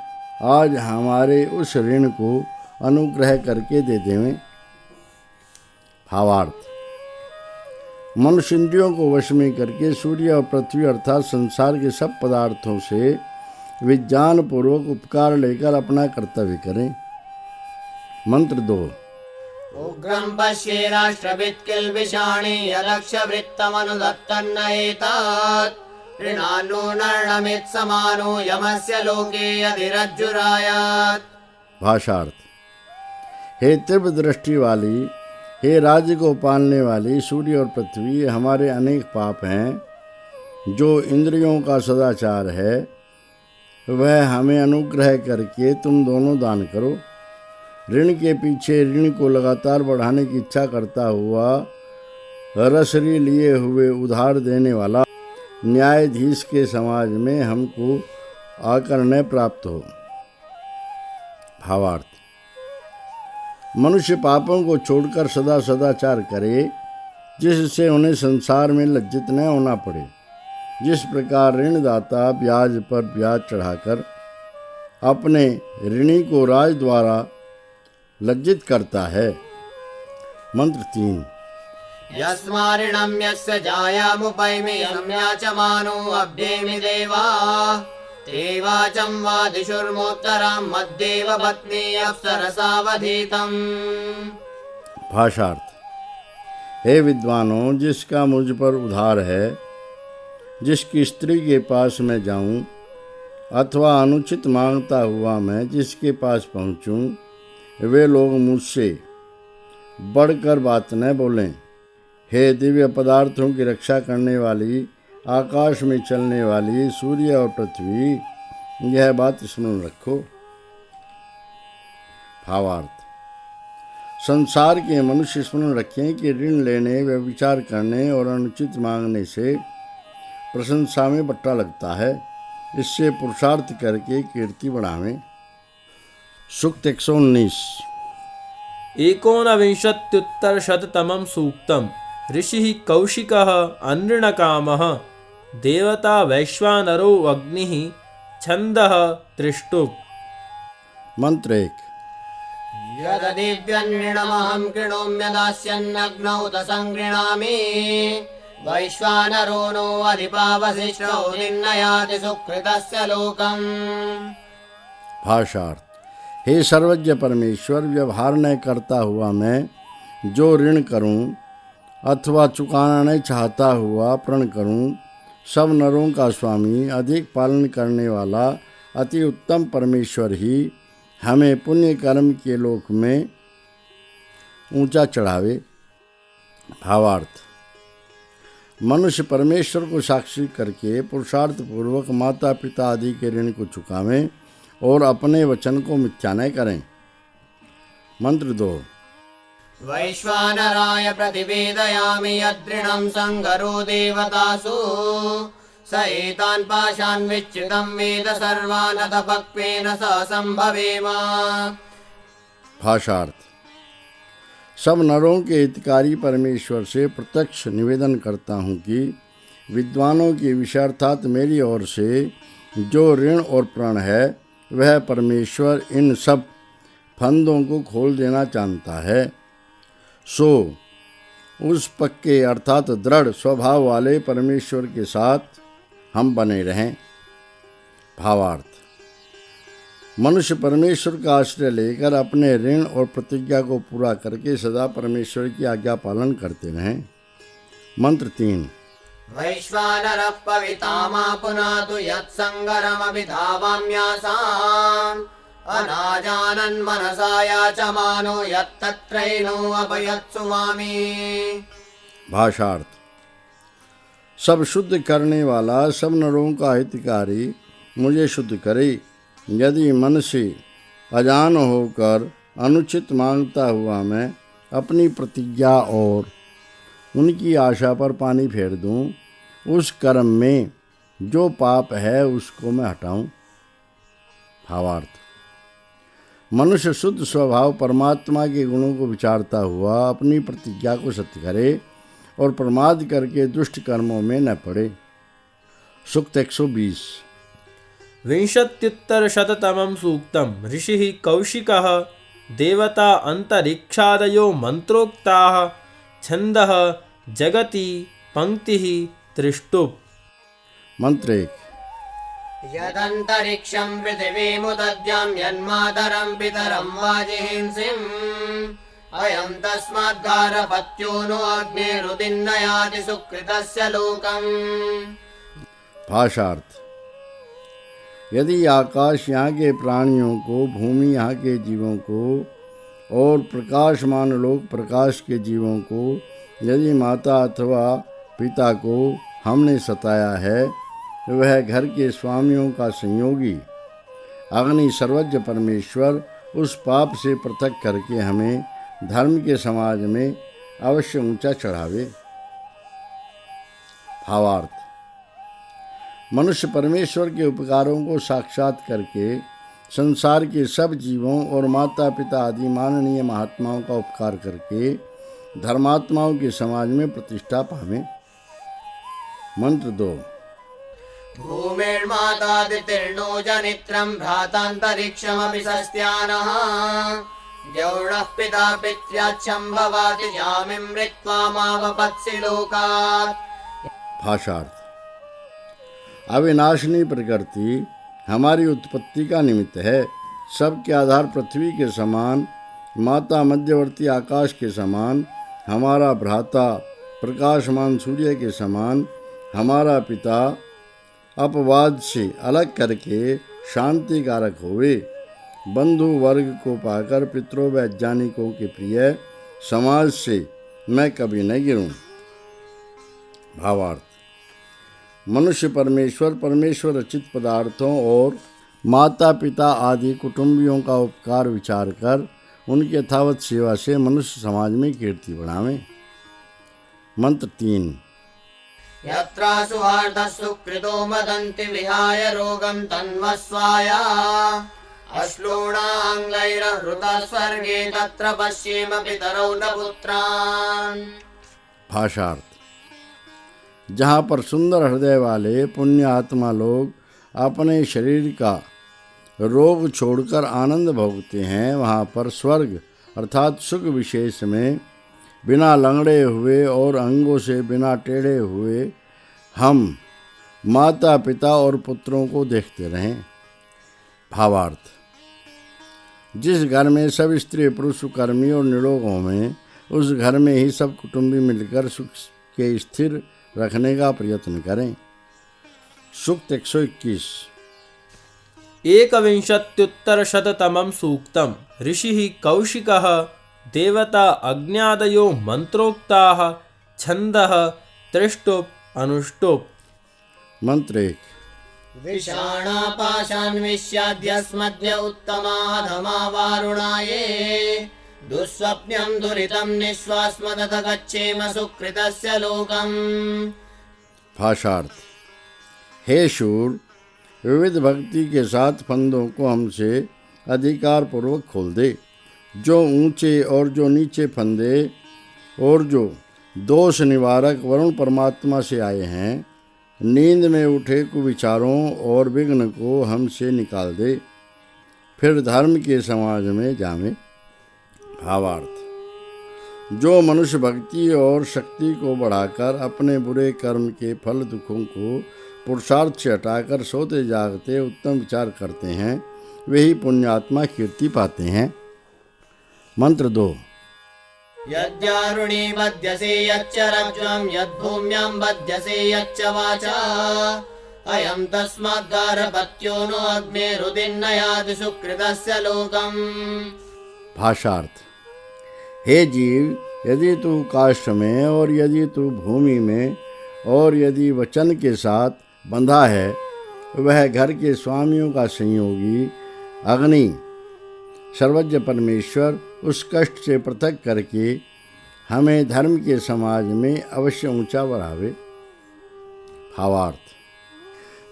A: आज हमारे उस ऋण को अनुग्रह करके दे देवें। भावार्थ। मनुष्य इंद्रियों को वश में करके सूर्य और पृथ्वी अर्थात संसार के सब पदार्थों से विज्ञान पूर्वक उपकार लेकर अपना कर्तव्य करें। मंत्र 2।
C: उग्रं पश्ये राष्ट्रभित्किल्बिषाणि यदक्षवृत्तमनुदत्तन्न एतत् ऋणान्नो नर्णमित्समानो यमस्य लोके यदिरज्जुरायात्।
A: भाषार्थ। हे तीव्र दृष्टि वाली, हे राज्य को पालने वाली सूर्य और पृथ्वी, हमारे अनेक पाप हैं। जो इंद्रियों का सदाचार है वह हमें अनुग्रह करके तुम दोनों दान करो। ऋण के पीछे ऋण को लगातार बढ़ाने की इच्छा करता हुआ रसरी लिए हुए उधार देने वाला न्यायाधीश के समाज में हमको आकर न प्राप्त हो। भावार्थ। मनुष्य पापों को छोड़कर सदा सदाचार करे जिससे उन्हें संसार में लज्जित न होना पड़े। जिस प्रकार ऋणदाता ब्याज पर ब्याज चढ़ाकर अपने ऋणी को राज द्वारा लज्जित करता है। मंत्र 3।
C: यस्माऋणं यस्य जायामुपैमि सम्याचमानो अभ्येमि देवा ते वाचं वादिशुर्मोत्तरां मद्देव पत्नी अप्सरसावधीतम्।
A: भाषार्थ। हे विद्वानों, जिसका मुझ पर उधार है, जिसकी स्त्री के पास मैं जाऊं, अथवा अनुचित मांगता हुआ मैं जिसके पास पहुंचूं, वे लोग मुझसे बढ़कर बात न बोलें। हे दिव्य पदार्थों की रक्षा करने वाली, आकाश में चलने वाली सूर्य और पृथ्वी, यह बात स्मरण रखो। भावार्थ। संसार के मनुष्य स्मरण रखें कि ऋण लेने, व्यभिचार करने और अनुचित मांगने से प्रशंसा में बट्टा लगता है। इससे पुरुषार्थ करके कीर्ति बढ़ावें। सूक्त 119।
B: 19विंशत्युत्तरशततमं सूक्तम्। ऋषिः कौशिकः अनृणकामः, देवता वैश्वानरो अग्निः, छन्दः त्रिष्टुप्।
A: मंत्र 1।
C: यददिव्यन्नृणमहं कृणोम्यदास्यन्नग्नौ तसङ्गृणामि, वैश्वानरो नो अधिपावशिष्टो निर्नयाति सुकृतस्य लोकम्।
A: भाषार्थ। हे सर्वज्ञ परमेश्वर, व्यवहार न करता हुआ मैं जो ऋण करूं अथवा चुकाना नहीं चाहता हुआ प्रण करूं, सब नरों का स्वामी, अधिक पालन करने वाला अति उत्तम परमेश्वर ही हमें पुण्य कर्म के लोक में ऊंचा चढ़ावे। भावार्थ। मनुष्य परमेश्वर को साक्षी करके पुरुषार्थ पूर्वक माता पिता आदि के ऋण को चुकावें और अपने वचन को मिथ्या न करें। मंत्र 2।
C: वैश्वानराय प्रतिवेदयामि यदृणं संगरो देवतासु, स एतान् पाशान् विच्छितं वेद सर्वान् अथ पक्वेन स संभवेम।
A: भाषार्थ। सब नरों के हितकारी परमेश्वर से प्रत्यक्ष निवेदन करता हूँ कि विद्वानों के विषय अर्थात मेरी ओर से जो ऋण और प्रण है, वह परमेश्वर इन सब फंदों को खोल देना चाहता है। सो उस पक्के अर्थात दृढ़ स्वभाव वाले परमेश्वर के साथ हम बने रहें। भावार्थ। मनुष्य परमेश्वर का आश्रय लेकर अपने ऋण और प्रतिज्ञा को पूरा करके सदा परमेश्वर की आज्ञा पालन करते रहें। मंत्र 3।
C: वैश्वानरः पवितामा पुनातु यत्सङ्गरमभिधावाम्यासाम्, अनाजानन् मनसा याचमानो यत्तत्रैनो अपयत्सु मामी।
A: भाषार्थ। सब शुद्ध करने वाला, सब नरों का हितकारी मुझे शुद्ध करे। यदि मन से अजान होकर अनुचित मांगता हुआ मैं अपनी प्रतिज्ञा और उनकी आशा पर पानी फेर दूं, उस कर्म में जो पाप है उसको मैं हटाऊं। भावार्थ। मनुष्य शुद्ध स्वभाव परमात्मा के गुणों को विचारता हुआ अपनी प्रतिज्ञा को सत्य करे और प्रमाद करके दुष्ट कर्मों में न पड़े। सूक्त 120।
B: 20उत्तरशततमं सूक्तम्। ऋषिः कौशिकः, देवता अन्तरिक्षादयो मन्त्रोक्ताः, छन्दः जगति पंक्तिः त्रिष्टुप्।
A: मंत्र 1।
C: यदन्तरिक्षं पृथिवीमुदद्यां यन्मातरं पितरं वाजिहिंसिम्, अयं तस्माद्गारपत्यो नो अग्निरुदिन्नयाति सुकृतस्य लोकम्।
A: भाषार्थ। यदि आकाश यहाँ के प्राणियों को, भूमि यहाँ के जीवों को और प्रकाशमान लोक प्रकाश के जीवों को, यदि माता अथवा पिता को हमने सताया है, वह घर के स्वामियों का संयोगी अग्नि सर्वज्ञ परमेश्वर उस पाप से पृथक करके हमें धर्म के समाज में अवश्य ऊंचा चढ़ावे। भावार्थ। मनुष्य परमेश्वर के उपकारों को साक्षात करके संसार के सब जीवों और माता पिता आदि माननीय महात्माओं का उपकार करके धर्मात्माओं के समाज में प्रतिष्ठा पावें। मंत्र 2।
C: भूमिर्मातादितिर्नो जनित्रं भ्रातान्तरिक्षमपि सस्त्यानः, द्यौर्णः पिता पित्र्याच्छं भवाति जामिं मृत्वा मावपत्सि लोकात्।
A: भाषार्थ। अविनाशिनी प्रकृति हमारी उत्पत्ति का निमित्त है। सबके आधार पृथ्वी के समान माता मध्यवर्ती आकाश के समान, हमारा भ्राता प्रकाशमान सूर्य के समान, हमारा पिता अपवाद से अलग करके शांति कारक होवे। बंधु वर्ग को पाकर पितरों वैज्ञानिकों के प्रिय समाज से मैं कभी न गिरूं। भावार्थ: मनुष्य परमेश्वर रचित पदार्थों और माता पिता आदि कुटुंबियों का उपकार विचार कर उनके यथावत सेवा से मनुष्य समाज में कीर्ति बढ़ावे। मंत्र 3।
C: यत्रा सुहार्दः सुकृतो मदन्ति विहाय रोगं तन्वस्वाया अश्लोणाङ्गैरहृतः स्वर्गे तत्र पश्येम पितरौ न पुत्रान्।
A: भाषार्थ: जहाँ पर सुंदर हृदय वाले पुण्य आत्मा लोग अपने शरीर का रोग छोड़कर आनंद भोगते हैं, वहाँ पर स्वर्ग अर्थात सुख विशेष में बिना लंगड़े हुए और अंगों से बिना टेढ़े हुए हम माता पिता और पुत्रों को देखते रहें। भावार्थ: जिस घर में सब स्त्री पुरुष कर्मी और निरोग हों, उस घर में ही सब कुटुंबी मिलकर सुख के स्थिर रखने का प्रयत्न करें। सूक्त 121।
B: एकविंशत्युत्तरशततमं सूक्तम्। ऋषिः कौशिकः देवता अग्न्यादयो मंत्रोक्ताः छन्दः त्रिष्टुप् अनुष्टुप्।
A: मंत्र 1।
C: विषाणापाशान्विष्याद्यस्मद्य उत्तमाधमा वारुणाये दुःस्वप्न्यं दुरितं निःश्वास्मदथ गच्छेम सुकृतस्य लोकम्।
A: भाषार्थ: हे शूर, विविध भक्ति के साथ फंदों को हमसे अधिकार पूर्वक खोल दे। जो ऊंचे और जो नीचे फंदे और जो दोष निवारक वरुण परमात्मा से आए हैं, नींद में उठे कुविचारों और विघ्न को हमसे निकाल दे, फिर धर्म के समाज में जावे। भावार्थ: जो मनुष्य भक्ति और शक्ति को बढ़ाकर अपने बुरे कर्म के फल दुखों को पुरुषार्थ से हटाकर सोते जागते उत्तम विचार करते हैं, वही पुण्यात्मा कीर्ति पाते हैं। मंत्र 2।
C: यद्यारुणी बध्यसे यच्च रज्ज्वं यद्भूम्यां बध्यसे यच्च वाचा अयं तस्माद्गारपत्यो नो अग्निरुदिन्नयाति सुकृतस्य लोकम्।
A: भाषार्थ: हे जीव, यदि तू काष्ठ में और यदि तू भूमि में और यदि वचन के साथ बंधा है, वह घर के स्वामियों का संयोगी अग्नि सर्वज्ञ परमेश्वर उस कष्ट से पृथक करके हमें धर्म के समाज में अवश्य ऊंचा बढ़ावे। भावार्थ: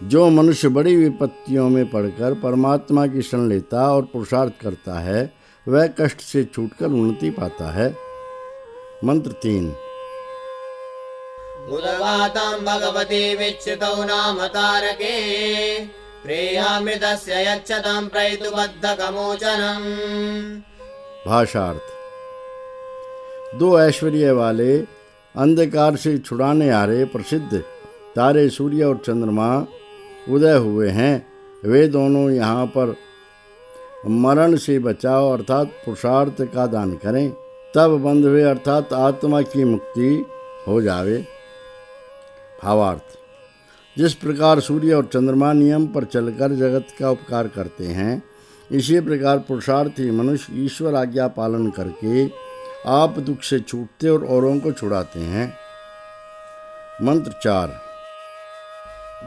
A: जो मनुष्य बड़ी विपत्तियों में पड़कर परमात्मा की शरण लेता और पुरुषार्थ करता है, वह कष्ट से छूटकर उन्नति पाता है। मंत्र 3।
C: उदगातां भगवती विच्युतौ नाम तारके प्रेयामृतस्य यच्छतां प्रैतुबद्धकमोचनम्।
A: भाषार्थ: दो ऐश्वर्य वाले अंधकार से छुड़ाने आ रहे प्रसिद्ध तारे सूर्य और चंद्रमा उदय हुए हैं। वे दोनों यहाँ पर मरण से बचाव अर्थात पुरुषार्थ का दान करें, तब बंधवे अर्थात आत्मा की मुक्ति हो जावे। भावार्थ: जिस प्रकार सूर्य और चंद्रमा नियम पर चलकर जगत का उपकार करते हैं, इसी प्रकार पुरुषार्थी मनुष्य ईश्वर आज्ञा पालन करके आप दुख से छूटते और औरों को छुड़ाते हैं। मंत्र 4।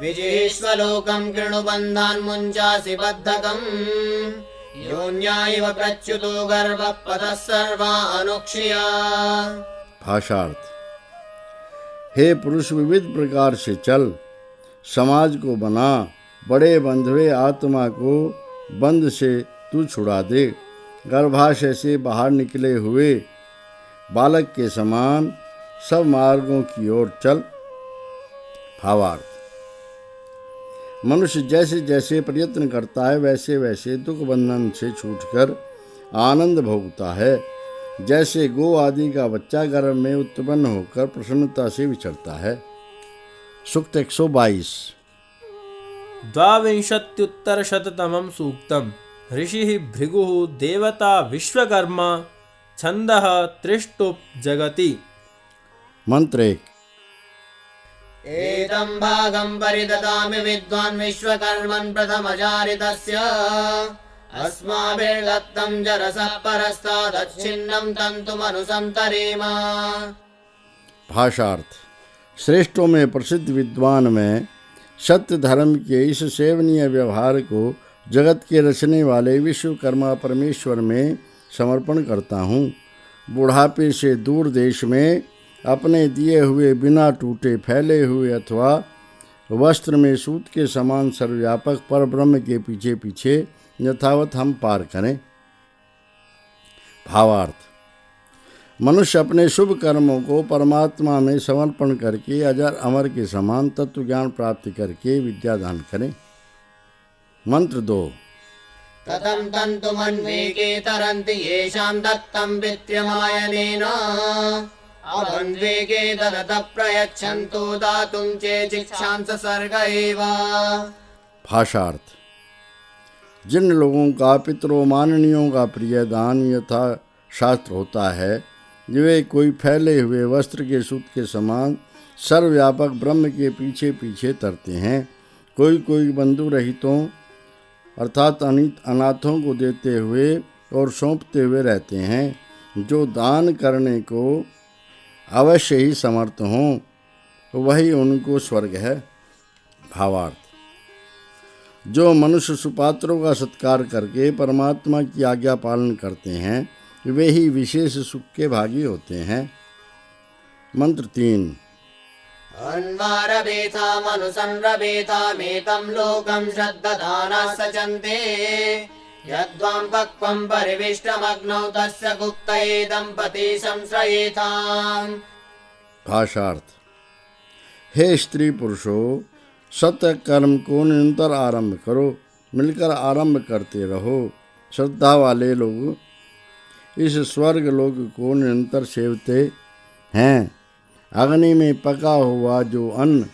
C: विजिह्वलोकं कृणुबन्धान् मुञ्चासि बद्धकम् योन्यायिव प्रच्युतो गर्भः पतः सर्वा अनुक्षिया।
A: भाषार्थ: हे पुरुष, विविध प्रकार से चल, समाज को बना, बड़े बंधवे आत्मा को बंध से तू छुड़ा दे। गर्भाशय से बाहर निकले हुए बालक के समान सब मार्गों की ओर चल। भावार्थ: मनुष्य जैसे जैसे प्रयत्न करता है, वैसे वैसे दुख बंधन से छूटकर आनंद भोगता है। जैसे गो आदि का बच्चा गर्भ में उत्पन्न होकर प्रसन्नता से विचरता है। सूक्त 122।
B: द्वाविंशत्युत्तरशततमं सूक्तम्। ऋषिः भृगुः देवता विश्वकर्मा छन्दः त्रिष्टुप् जगति।
A: मंत्र 1।
C: एतं भागं परिददामि विद्वान् विश्वकर्मन् प्रथमचारितस्य अस्माभिर्दत्तं जरसः परस्तादच्छिन्नं तन्तुमनुसन्तरेम।
A: भाषार्थ। श्रेष्ठों में प्रसिद्ध विद्वान में सत्य धर्म के इस सेवनीय व्यवहार को जगत के रचने वाले विश्वकर्मा परमेश्वर में समर्पण करता हूँ। बुढ़ापे से दूर देश में अपने दिए हुए बिना टूटे फैले हुए अथवा वस्त्र में सूत के समान सर्वव्यापक पर ब्रह्म के पीछे पीछे यथावत हम पार करें। भावार्थ। मनुष्य अपने शुभ कर्मों को परमात्मा में समर्पण करके अजर अमर के समान तत्व ज्ञान प्राप्ति करके विद्यादान करें। मंत्र 2।
C: कथं तन्तुमन्वेके तरन्ति येषां दत्तं वित्र्यमायनेन अवन्वेके तदतः प्रयच्छन्तु दातुं चेचिक्षां सर्ग एव।
A: भाषार्थ। जिन लोगों का पितरों माननीयों का प्रिय दान यथा शास्त्र होता है, वे कोई फैले हुए वस्त्र के सूत के समान सर्वव्यापक ब्रह्म के पीछे पीछे तरते हैं। कोई कोई बंधु रहितों अर्थात अनाथों को देते हुए और सौंपते हुए रहते हैं। जो दान करने को अवश्य ही समर्थ हों वही उनको स्वर्ग है। भावार्थ। जो मनुष्य सुपात्रों का सत्कार करके परमात्मा की आज्ञा पालन करते हैं वे ही विशेष सुख के भागी होते हैं। मंत्र 3।
C: अन्वारभेथामनुसंरभेथामेतं लोकं श्रद्धदानाः सचन्ते यद्वां पक्वं परिविष्टमग्नौ तस्य गुप्तये दंपती संश्रयेताम्।
A: भाषार्थ। हे स्त्री पुरुषों, सत्य कर्म को निरंतर आरंभ करो, मिलकर आरंभ करते रहो। श्रद्धा वाले लोग इस स्वर्ग लोक को निरंतर सेवते हैं। अग्नि में पका हुआ जो अन्न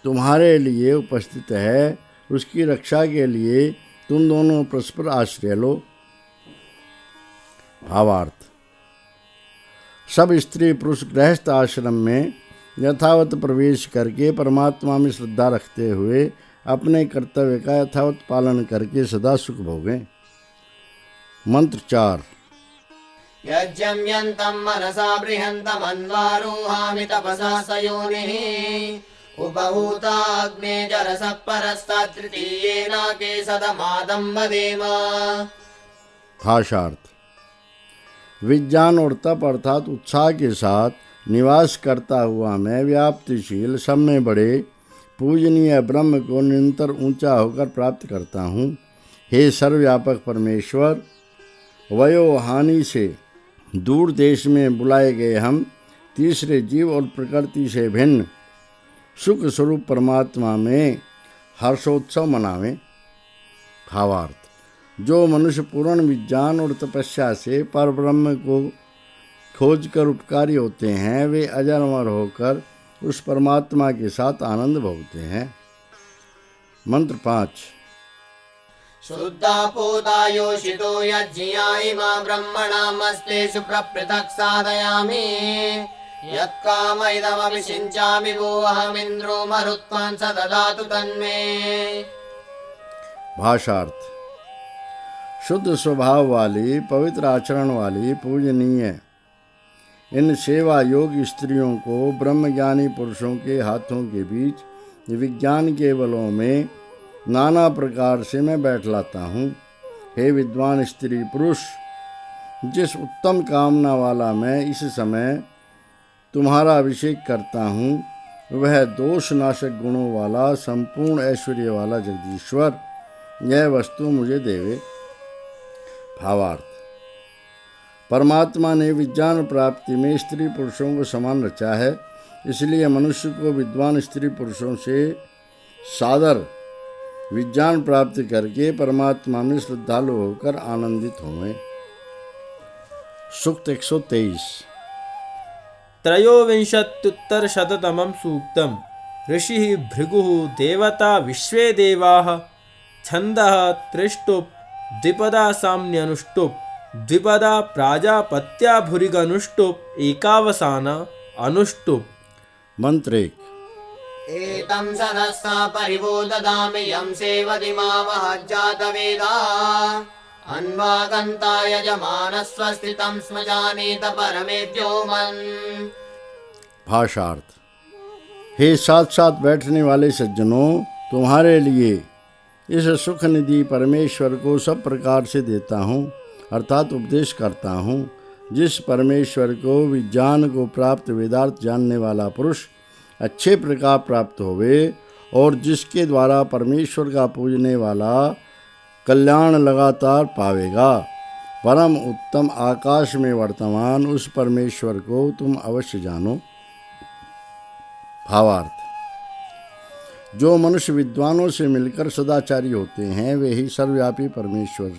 A: तुम्हारे लिए उपस्थित है उसकी रक्षा के लिए तुम दोनों परस्पर आश्रय लो। भावार्थ। सब स्त्री पुरुष गृहस्थ आश्रम में यथावत प्रवेश करके परमात्मा में श्रद्धा रखते हुए अपने कर्तव्य का यथावत पालन करके सदा सुख भोगें। मंत्र 4।
C: यज्ञं यन्तं मनसा बृहन्तमन्वारोहामि तपसा सयोनिः उपहूताग्ने जरसः परस्तात् तृतीयेनाके सदमादं वदेम।
A: भाषार्थ। विज्ञान और तप अर्थात उत्साह के साथ निवास करता हुआ मैं व्याप्तिशील सब में बड़े पूजनीय ब्रह्म को निरंतर ऊंचा होकर प्राप्त करता हूँ। हे सर्वव्यापक परमेश्वर, वयोहानि से दूर देश में बुलाए गए हम तीसरे जीव और प्रकृति से भिन्न सुख स्वरूप परमात्मा में हर्षोत्सव मनावें। भावार्थ। जो मनुष्य पूर्ण विज्ञान और तपस्या से परब्रह्म को खोज कर उपकारी होते हैं वे अजर अमर होकर उस परमात्मा के साथ आनंद भोगते हैं। मंत्र 5।
C: शुद्धा पूता योषितो यज्ञिया इमा ब्रह्मणामस्तेषु प्रपृथक् साधयामि यत्काम इदमपि सिञ्चामि वो अहमिन्द्रो मरुत्वान् स ददातु तन्मे।
A: भाषार्थ। शुद्ध स्वभाव वाली पवित्र आचरण वाली पूजनीय इन सेवा योग स्त्रियों को ब्रह्मज्ञानी पुरुषों के हाथों के बीच विज्ञान के बलों में नाना प्रकार से मैं बैठलाता हूँ। हे विद्वान स्त्री पुरुष, जिस उत्तम कामना वाला मैं इस समय तुम्हारा अभिषेक करता हूँ वह दोष नाशक गुणों वाला संपूर्ण ऐश्वर्य वाला जगदीश्वर यह वस्तु मुझे देवे। भावार्थ। परमात्मा ने विज्ञान प्राप्ति में स्त्री पुरुषों को समान रचा है, इसलिए मनुष्य को विद्वान स्त्री पुरुषों से सादर विज्ञान प्राप्ति करके परमात्मा में श्रद्धालु होकर आनंदित हों। सूक्त 123।
B: त्रयोविंशत्युत्तरशततमं सूक्तम्। ऋषिः भृगुः देवता विश्वे देवाः छन्दः त्रिष्टुप् द्विपदा साम्यनुष्टुप द्विपदा प्राजापत्याभुरिगनुष्टुप एकावसान अनुष्टुप।
A: मंत्र एक।
C: एतं सदस्सा परिवो ददामि यं सेवति मावहज्जातवेदा अन्वागन्ता यजमानस्वस्ति तं स्म जानीत परमेभ्यो मन्।
A: भाषार्थ। हे साथ साथ बैठने वाले सज्जनों, तुम्हारे लिए इस सुख निधि परमेश्वर को सब प्रकार से देता हूँ, अर्थात उपदेश करता हूँ। जिस परमेश्वर को विज्ञान को प्राप्त वेदार्थ जानने वाला पुरुष अच्छे प्रकार प्राप्त होवे और जिसके द्वारा परमेश्वर का पूजने वाला कल्याण लगातार पावेगा, परम उत्तम आकाश में वर्तमान उस परमेश्वर को तुम अवश्य जानो। भावार्थ। जो मनुष्य विद्वानों से मिलकर सदाचारी होते हैं, वे ही सर्वव्यापी परमेश्वर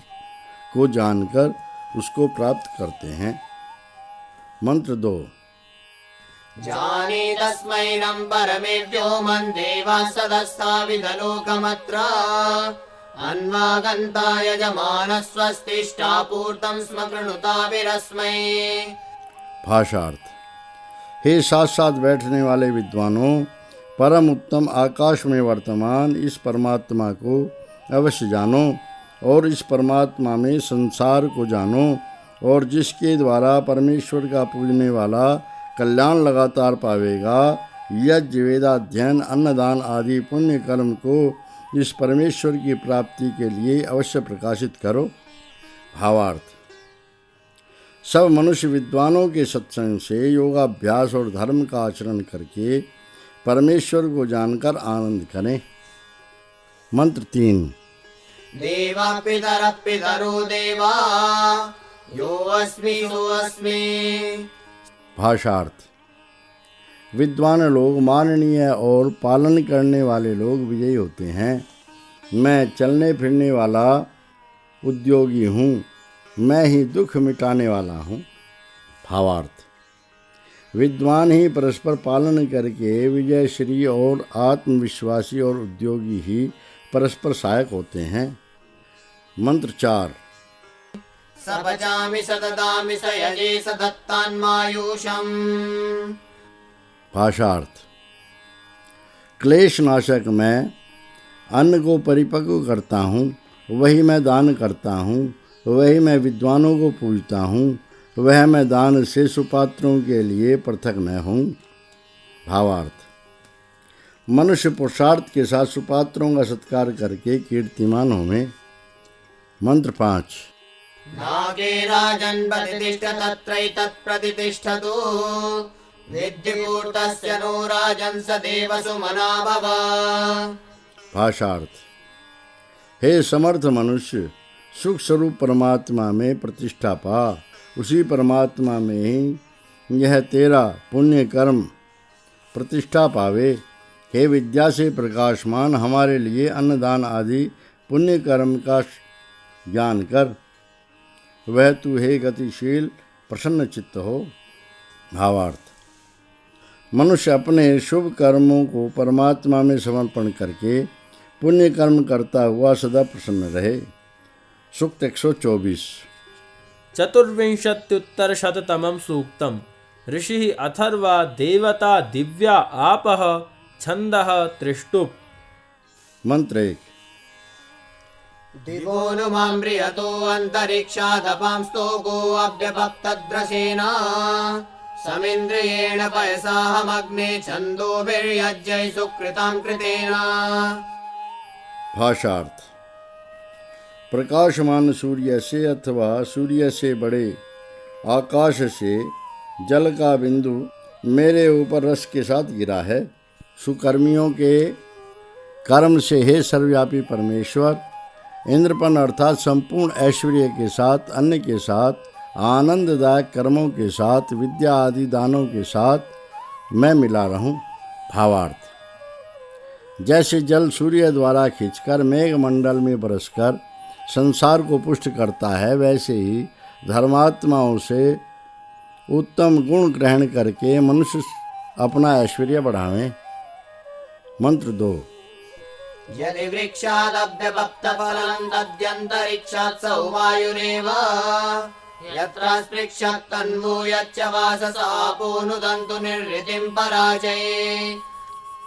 A: को जानकर उसको प्राप्त करते हैं। मंत्र 2।
C: जानीतस्मैनं परमेभ्यो मन् देवाः सदस्ता विदलोकमत्र अन्वागन्ता यजमानस्वस्तिष्ठापूर्तं स्म कृणुताभिरस्मै।
A: भाषार्थ। हे साथ साथ बैठने वाले विद्वानों, परम उत्तम आकाश में वर्तमान इस परमात्मा को अवश्य जानो और इस परमात्मा में संसार को जानो और जिसके द्वारा परमेश्वर का पूजने वाला कल्याण लगातार पावेगा। यज्ञ, वेदाध्ययन, अन्नदान आदि पुण्य कर्म को इस परमेश्वर की प्राप्ति के लिए अवश्य प्रकाशित करो। भावार्थ। सब मनुष्य विद्वानों के सत्संग से योगाभ्यास और धर्म का आचरण करके परमेश्वर को जानकर आनंद करें। मंत्र 3।
C: देवा पितरः पितरो देवा यो अस्मि सो अस्मि।
A: भाषार्थ। विद्वान लोग माननीय और पालन करने वाले लोग विजयी होते हैं। मैं चलने फिरने वाला उद्योगी हूँ, मैं ही दुख मिटाने वाला हूँ। भावार्थ। विद्वान ही परस्पर पालन करके विजयश्री और आत्मविश्वासी और उद्योगी ही परस्पर सहायक होते हैं। मंत्र 4।
C: स पचामि स ददामि स यजे स दत्तान्मायुषम्।
A: भाषार्थ। क्लेश नाशक मैं अन्न को परिपक्व करता हूँ, वही मैं दान करता हूँ, वही मैं विद्वानों को पूजता हूँ, वह मैं दान से सुपात्रों के लिए पृथक न हूँ। भावार्थ। मनुष्य पुरुषार्थ के साथ सुपात्रों का सत्कार करके कीर्तिमान होवे। मंत्र 5।
C: नागे राजन् प्रतिष्ठ तत्रैतत्प्रतिष्ठतु विद्युपूर्तस्य नो राजन् स देवसुमना भव।
A: भाषार्थ। हे समर्थ मनुष्य, सुख स्वरूप परमात्मा में प्रतिष्ठा पा, उसी परमात्मा में ही यह तेरा पुण्य कर्म प्रतिष्ठा पावे। हे विद्या से प्रकाशमान, हमारे लिए अन्नदान आदि पुण्य कर्म का ज्ञान कर, वह तू हे गतिशील प्रसन्न चित्त हो। भावार्थ। मनुष्य अपने शुभ कर्मों को परमात्मा में समर्पण करके पुण्य कर्म करता हुआ सदा प्रसन्न रहे। सूक्त 124।
B: चतुर्विंशत्युत्तरशततमं सूक्तम्। ऋषिः अथर्वा देवता दिव्या आपः छन्दः त्रिष्टुप्।
A: मंत्र 1।
C: दिवोनुमाम्रियतो अन्तरिक्षादपांस्तो अभ्यपप्तद्रसेन समिन्द्रियेण पयसाहमग्ने छन्दोभिर्यज्ञैः सुकृतां कृतेन।
A: भाषार्थ। प्रकाशमान सूर्य से अथवा सूर्य से बड़े आकाश से जल का बिंदु मेरे ऊपर रस के साथ गिरा है। सुकर्मियों के कर्म से हे सर्वव्यापी परमेश्वर, इंद्रपन अर्थात संपूर्ण ऐश्वर्य के साथ, अन्न के साथ, आनंददायक कर्मों के साथ, विद्या आदि दानों के साथ मैं मिला रहूं। भावार्थ। जैसे जल सूर्य द्वारा खींचकर मेघमंडल में बरसकर संसार को पुष्ट करता है, वैसे ही धर्मात्माओं से उत्तम गुण ग्रहण करके मनुष्य अपना ऐश्वर्य बढ़ावें। मंत्र 2।
C: यदि वृक्षादभ्यपप्तफलम् तद्यन्तरिक्षात् स वायुरेव यत्र स्पृक्षत् तन्मूयच्च वाससापोनुदन्तु निर्ऋतिम् पराजये।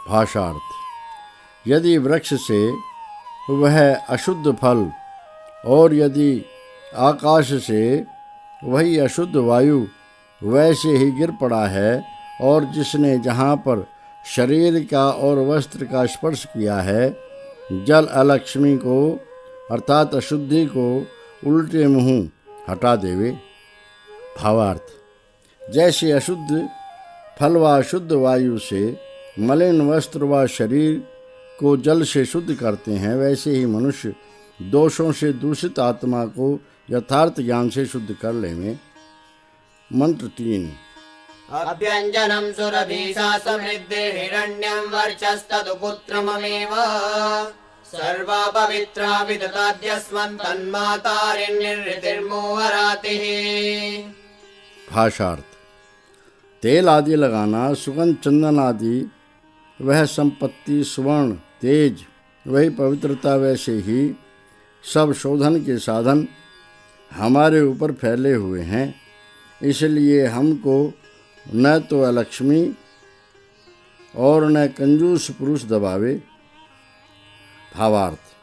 A: भाषार्थ। यदि वृक्ष से वह अशुद्ध फल और यदि आकाश से वही अशुद्ध वायु वैसे ही गिर पड़ा है और जिसने जहाँ पर शरीर का और वस्त्र का स्पर्श किया है जल अलक्ष्मी को अर्थात अशुद्धि को उल्टे मुँह हटा देवे। भावार्थ। जैसे अशुद्ध फल व अशुद्ध वायु से मलिन वस्त्र व शरीर को जल से शुद्ध करते हैं वैसे ही मनुष्य दोषों से दूषित आत्मा को यथार्थ ज्ञान से शुद्ध कर लेवे। मंत्र 3।
C: अभ्यञ्जनं सुरभिषा समृद्धिर्हिरण्यं वर्चस्तदु पुत्रममेव सर्वा पवित्रा विदधाद्यस्मन् तन्मातारिन्निर्हृतिर्मोहरातिः।
A: भाषार्थ। तेल आदि लगाना, सुगंध चंदन आदि वह संपत्ति, सुवर्ण, तेज वही पवित्रता, वैसे ही सब शोधन के साधन हमारे ऊपर फैले हुए हैं। इसलिए हमको न तो अलक्ष्मी और न कंजूस पुरुष दबावे। भावार्थ।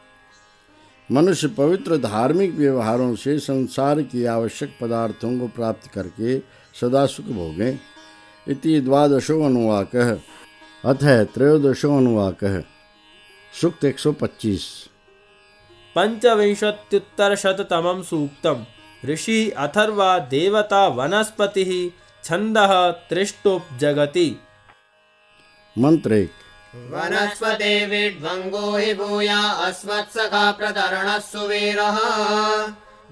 A: मनुष्य पवित्र धार्मिक व्यवहारों से संसार की आवश्यक पदार्थों को प्राप्त करके सदा सुख भोगें। इति 12वां अनुवाकः अथ 13वां अनुवाकः। सूक्त 125।
B: पंचविंशत्युत्तरशततमं सूक्तम्। ऋषि अथर्वा देवता वनस्पतिः छन्दः त्रिष्टुप् जगति।
A: मंत्र 1।
C: वनस्पते विड्वङ्गो हि भूया अस्मत्सखा प्रतरणः सुवीरः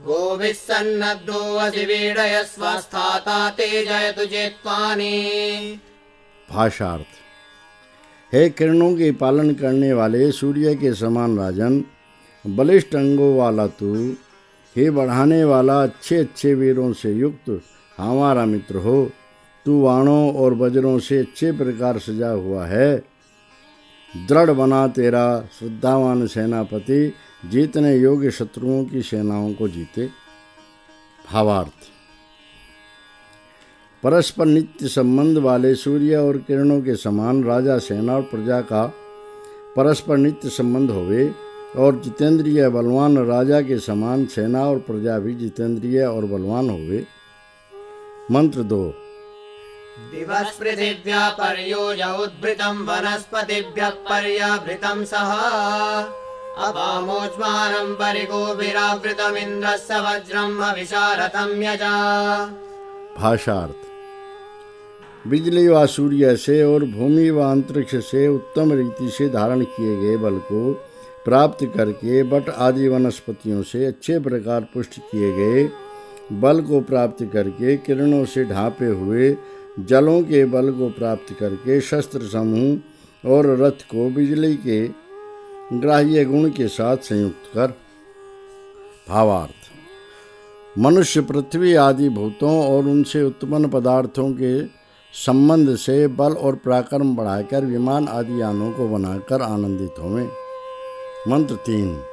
C: गोभिः सन्नद्धो असि वीडयस्वस्थाता ते जयतु चेत्त्वानि।
A: भाषार्थ। हे किरणों के पालन करने वाले सूर्य के समान राजन, बलिष्ठ अंगों वाला तू, हे बढ़ाने वाला अच्छे अच्छे वीरों से युक्त हमारा मित्र हो। तू वाणों और वज्रों से अच्छे प्रकार सजा हुआ है। दृढ़ बना तेरा श्रद्धावान सेनापति जीतने योग्य शत्रुओं की सेनाओं को जीते। भावार्थ। परस्पर नित्य संबंध वाले सूर्य और किरणों के समान राजा, सेना और प्रजा का परस्पर नित्य संबंध होवे और जितेंद्रिय बलवान राजा के समान सेना और प्रजा भी जितेंद्रिय और बलवान होवे। मंत्र 2।
C: दिवः पृथिव्या पर्योज उद्भृतं वनस्पतिभ्यः पर्याभृतं सह अपामोज्मानं परिगोभिरावृतमिन्द्रस्य वज्रं हविषारथं यजा।
A: भाषार्थ। बिजली व सूर्य से और भूमि व अंतरिक्ष से उत्तम रीति से धारण किए गए बल को प्राप्त करके बट आदि वनस्पतियों से अच्छे प्रकार पुष्ट किए गए बल को प्राप्त करके किरणों से ढांपे हुए जलों के बल को प्राप्त करके शस्त्र समूह और रथ को बिजली के ग्राह्य गुण के साथ संयुक्त कर। भावार्थ। मनुष्य पृथ्वी आदि भूतों और उनसे उत्पन्न पदार्थों के संबंध से बल और पराक्रम बढ़ाकर विमान आदि यानों को बनाकर आनंदित होवें। मंत्र 3।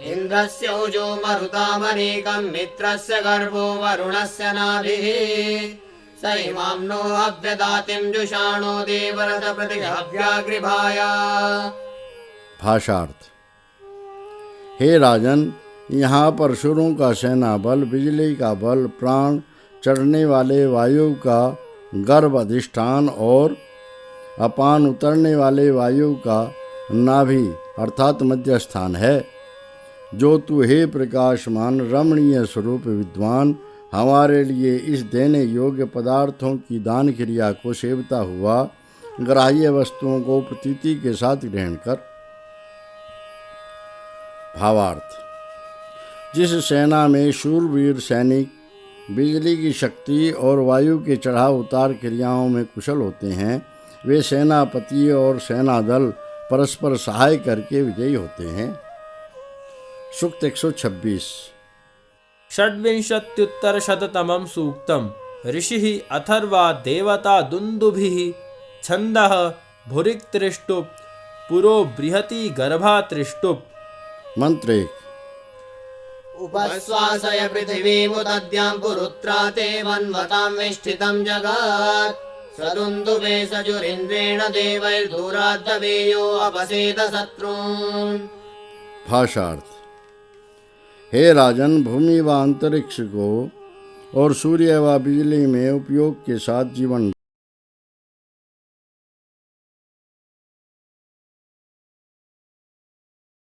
C: इन्द्रस्य ओजो मरुतामनेकं मित्रस्य गर्भो वरुणस्य नाभिः स इमां नो अभ्यदातिं जुषाणो देवरथ प्रतिहव्याग्रिभाय।
A: भाषार्थ। हे राजन, यहाँ पर सुरों का सेना बल, बिजली का बल, प्राण, चढ़ने वाले वायु का गर्भ अधिष्ठान और अपान उतरने वाले वायु का नाभि अर्थात मध्य स्थान है। जो तू हे प्रकाशमान रमणीय स्वरूप विद्वान हमारे लिए इस देने योग्य पदार्थों की दान क्रिया को सेवता हुआ ग्राह्य वस्तुओं को प्रतीति के साथ ग्रहण कर। भावार्थ। जिस सेना में शूरवीर सैनिक बिजली की शक्ति और वायु के चढ़ाव उतार क्रियाओं में कुशल होते हैं वे सेनापति और सेना दल परस्पर सहाय करके विजयी होते हैं। सूक्त 126।
B: षड्विंशत्युत्तरशततमं सूक्तम्। ऋषिः अथर्वा देवता दुन्दुभिः छन्दः भुरिक्तृष्टुप् पुरो बृहति गर्भा त्रिष्टुप।
A: मंत्र 1।
C: उपश्वासय पृथिवीमुदद्यां पुरुत्रा ते वन्वतां विष्ठितं जगत् सदुन्दुभे सजुरिन्द्रेण देवैर्दूराद्दवेयो अपसेद शत्रून्।
A: भाषार्थ। हे राजन, भूमि व अंतरिक्ष को और सूर्य व बिजली में उपयोग के साथ जीवन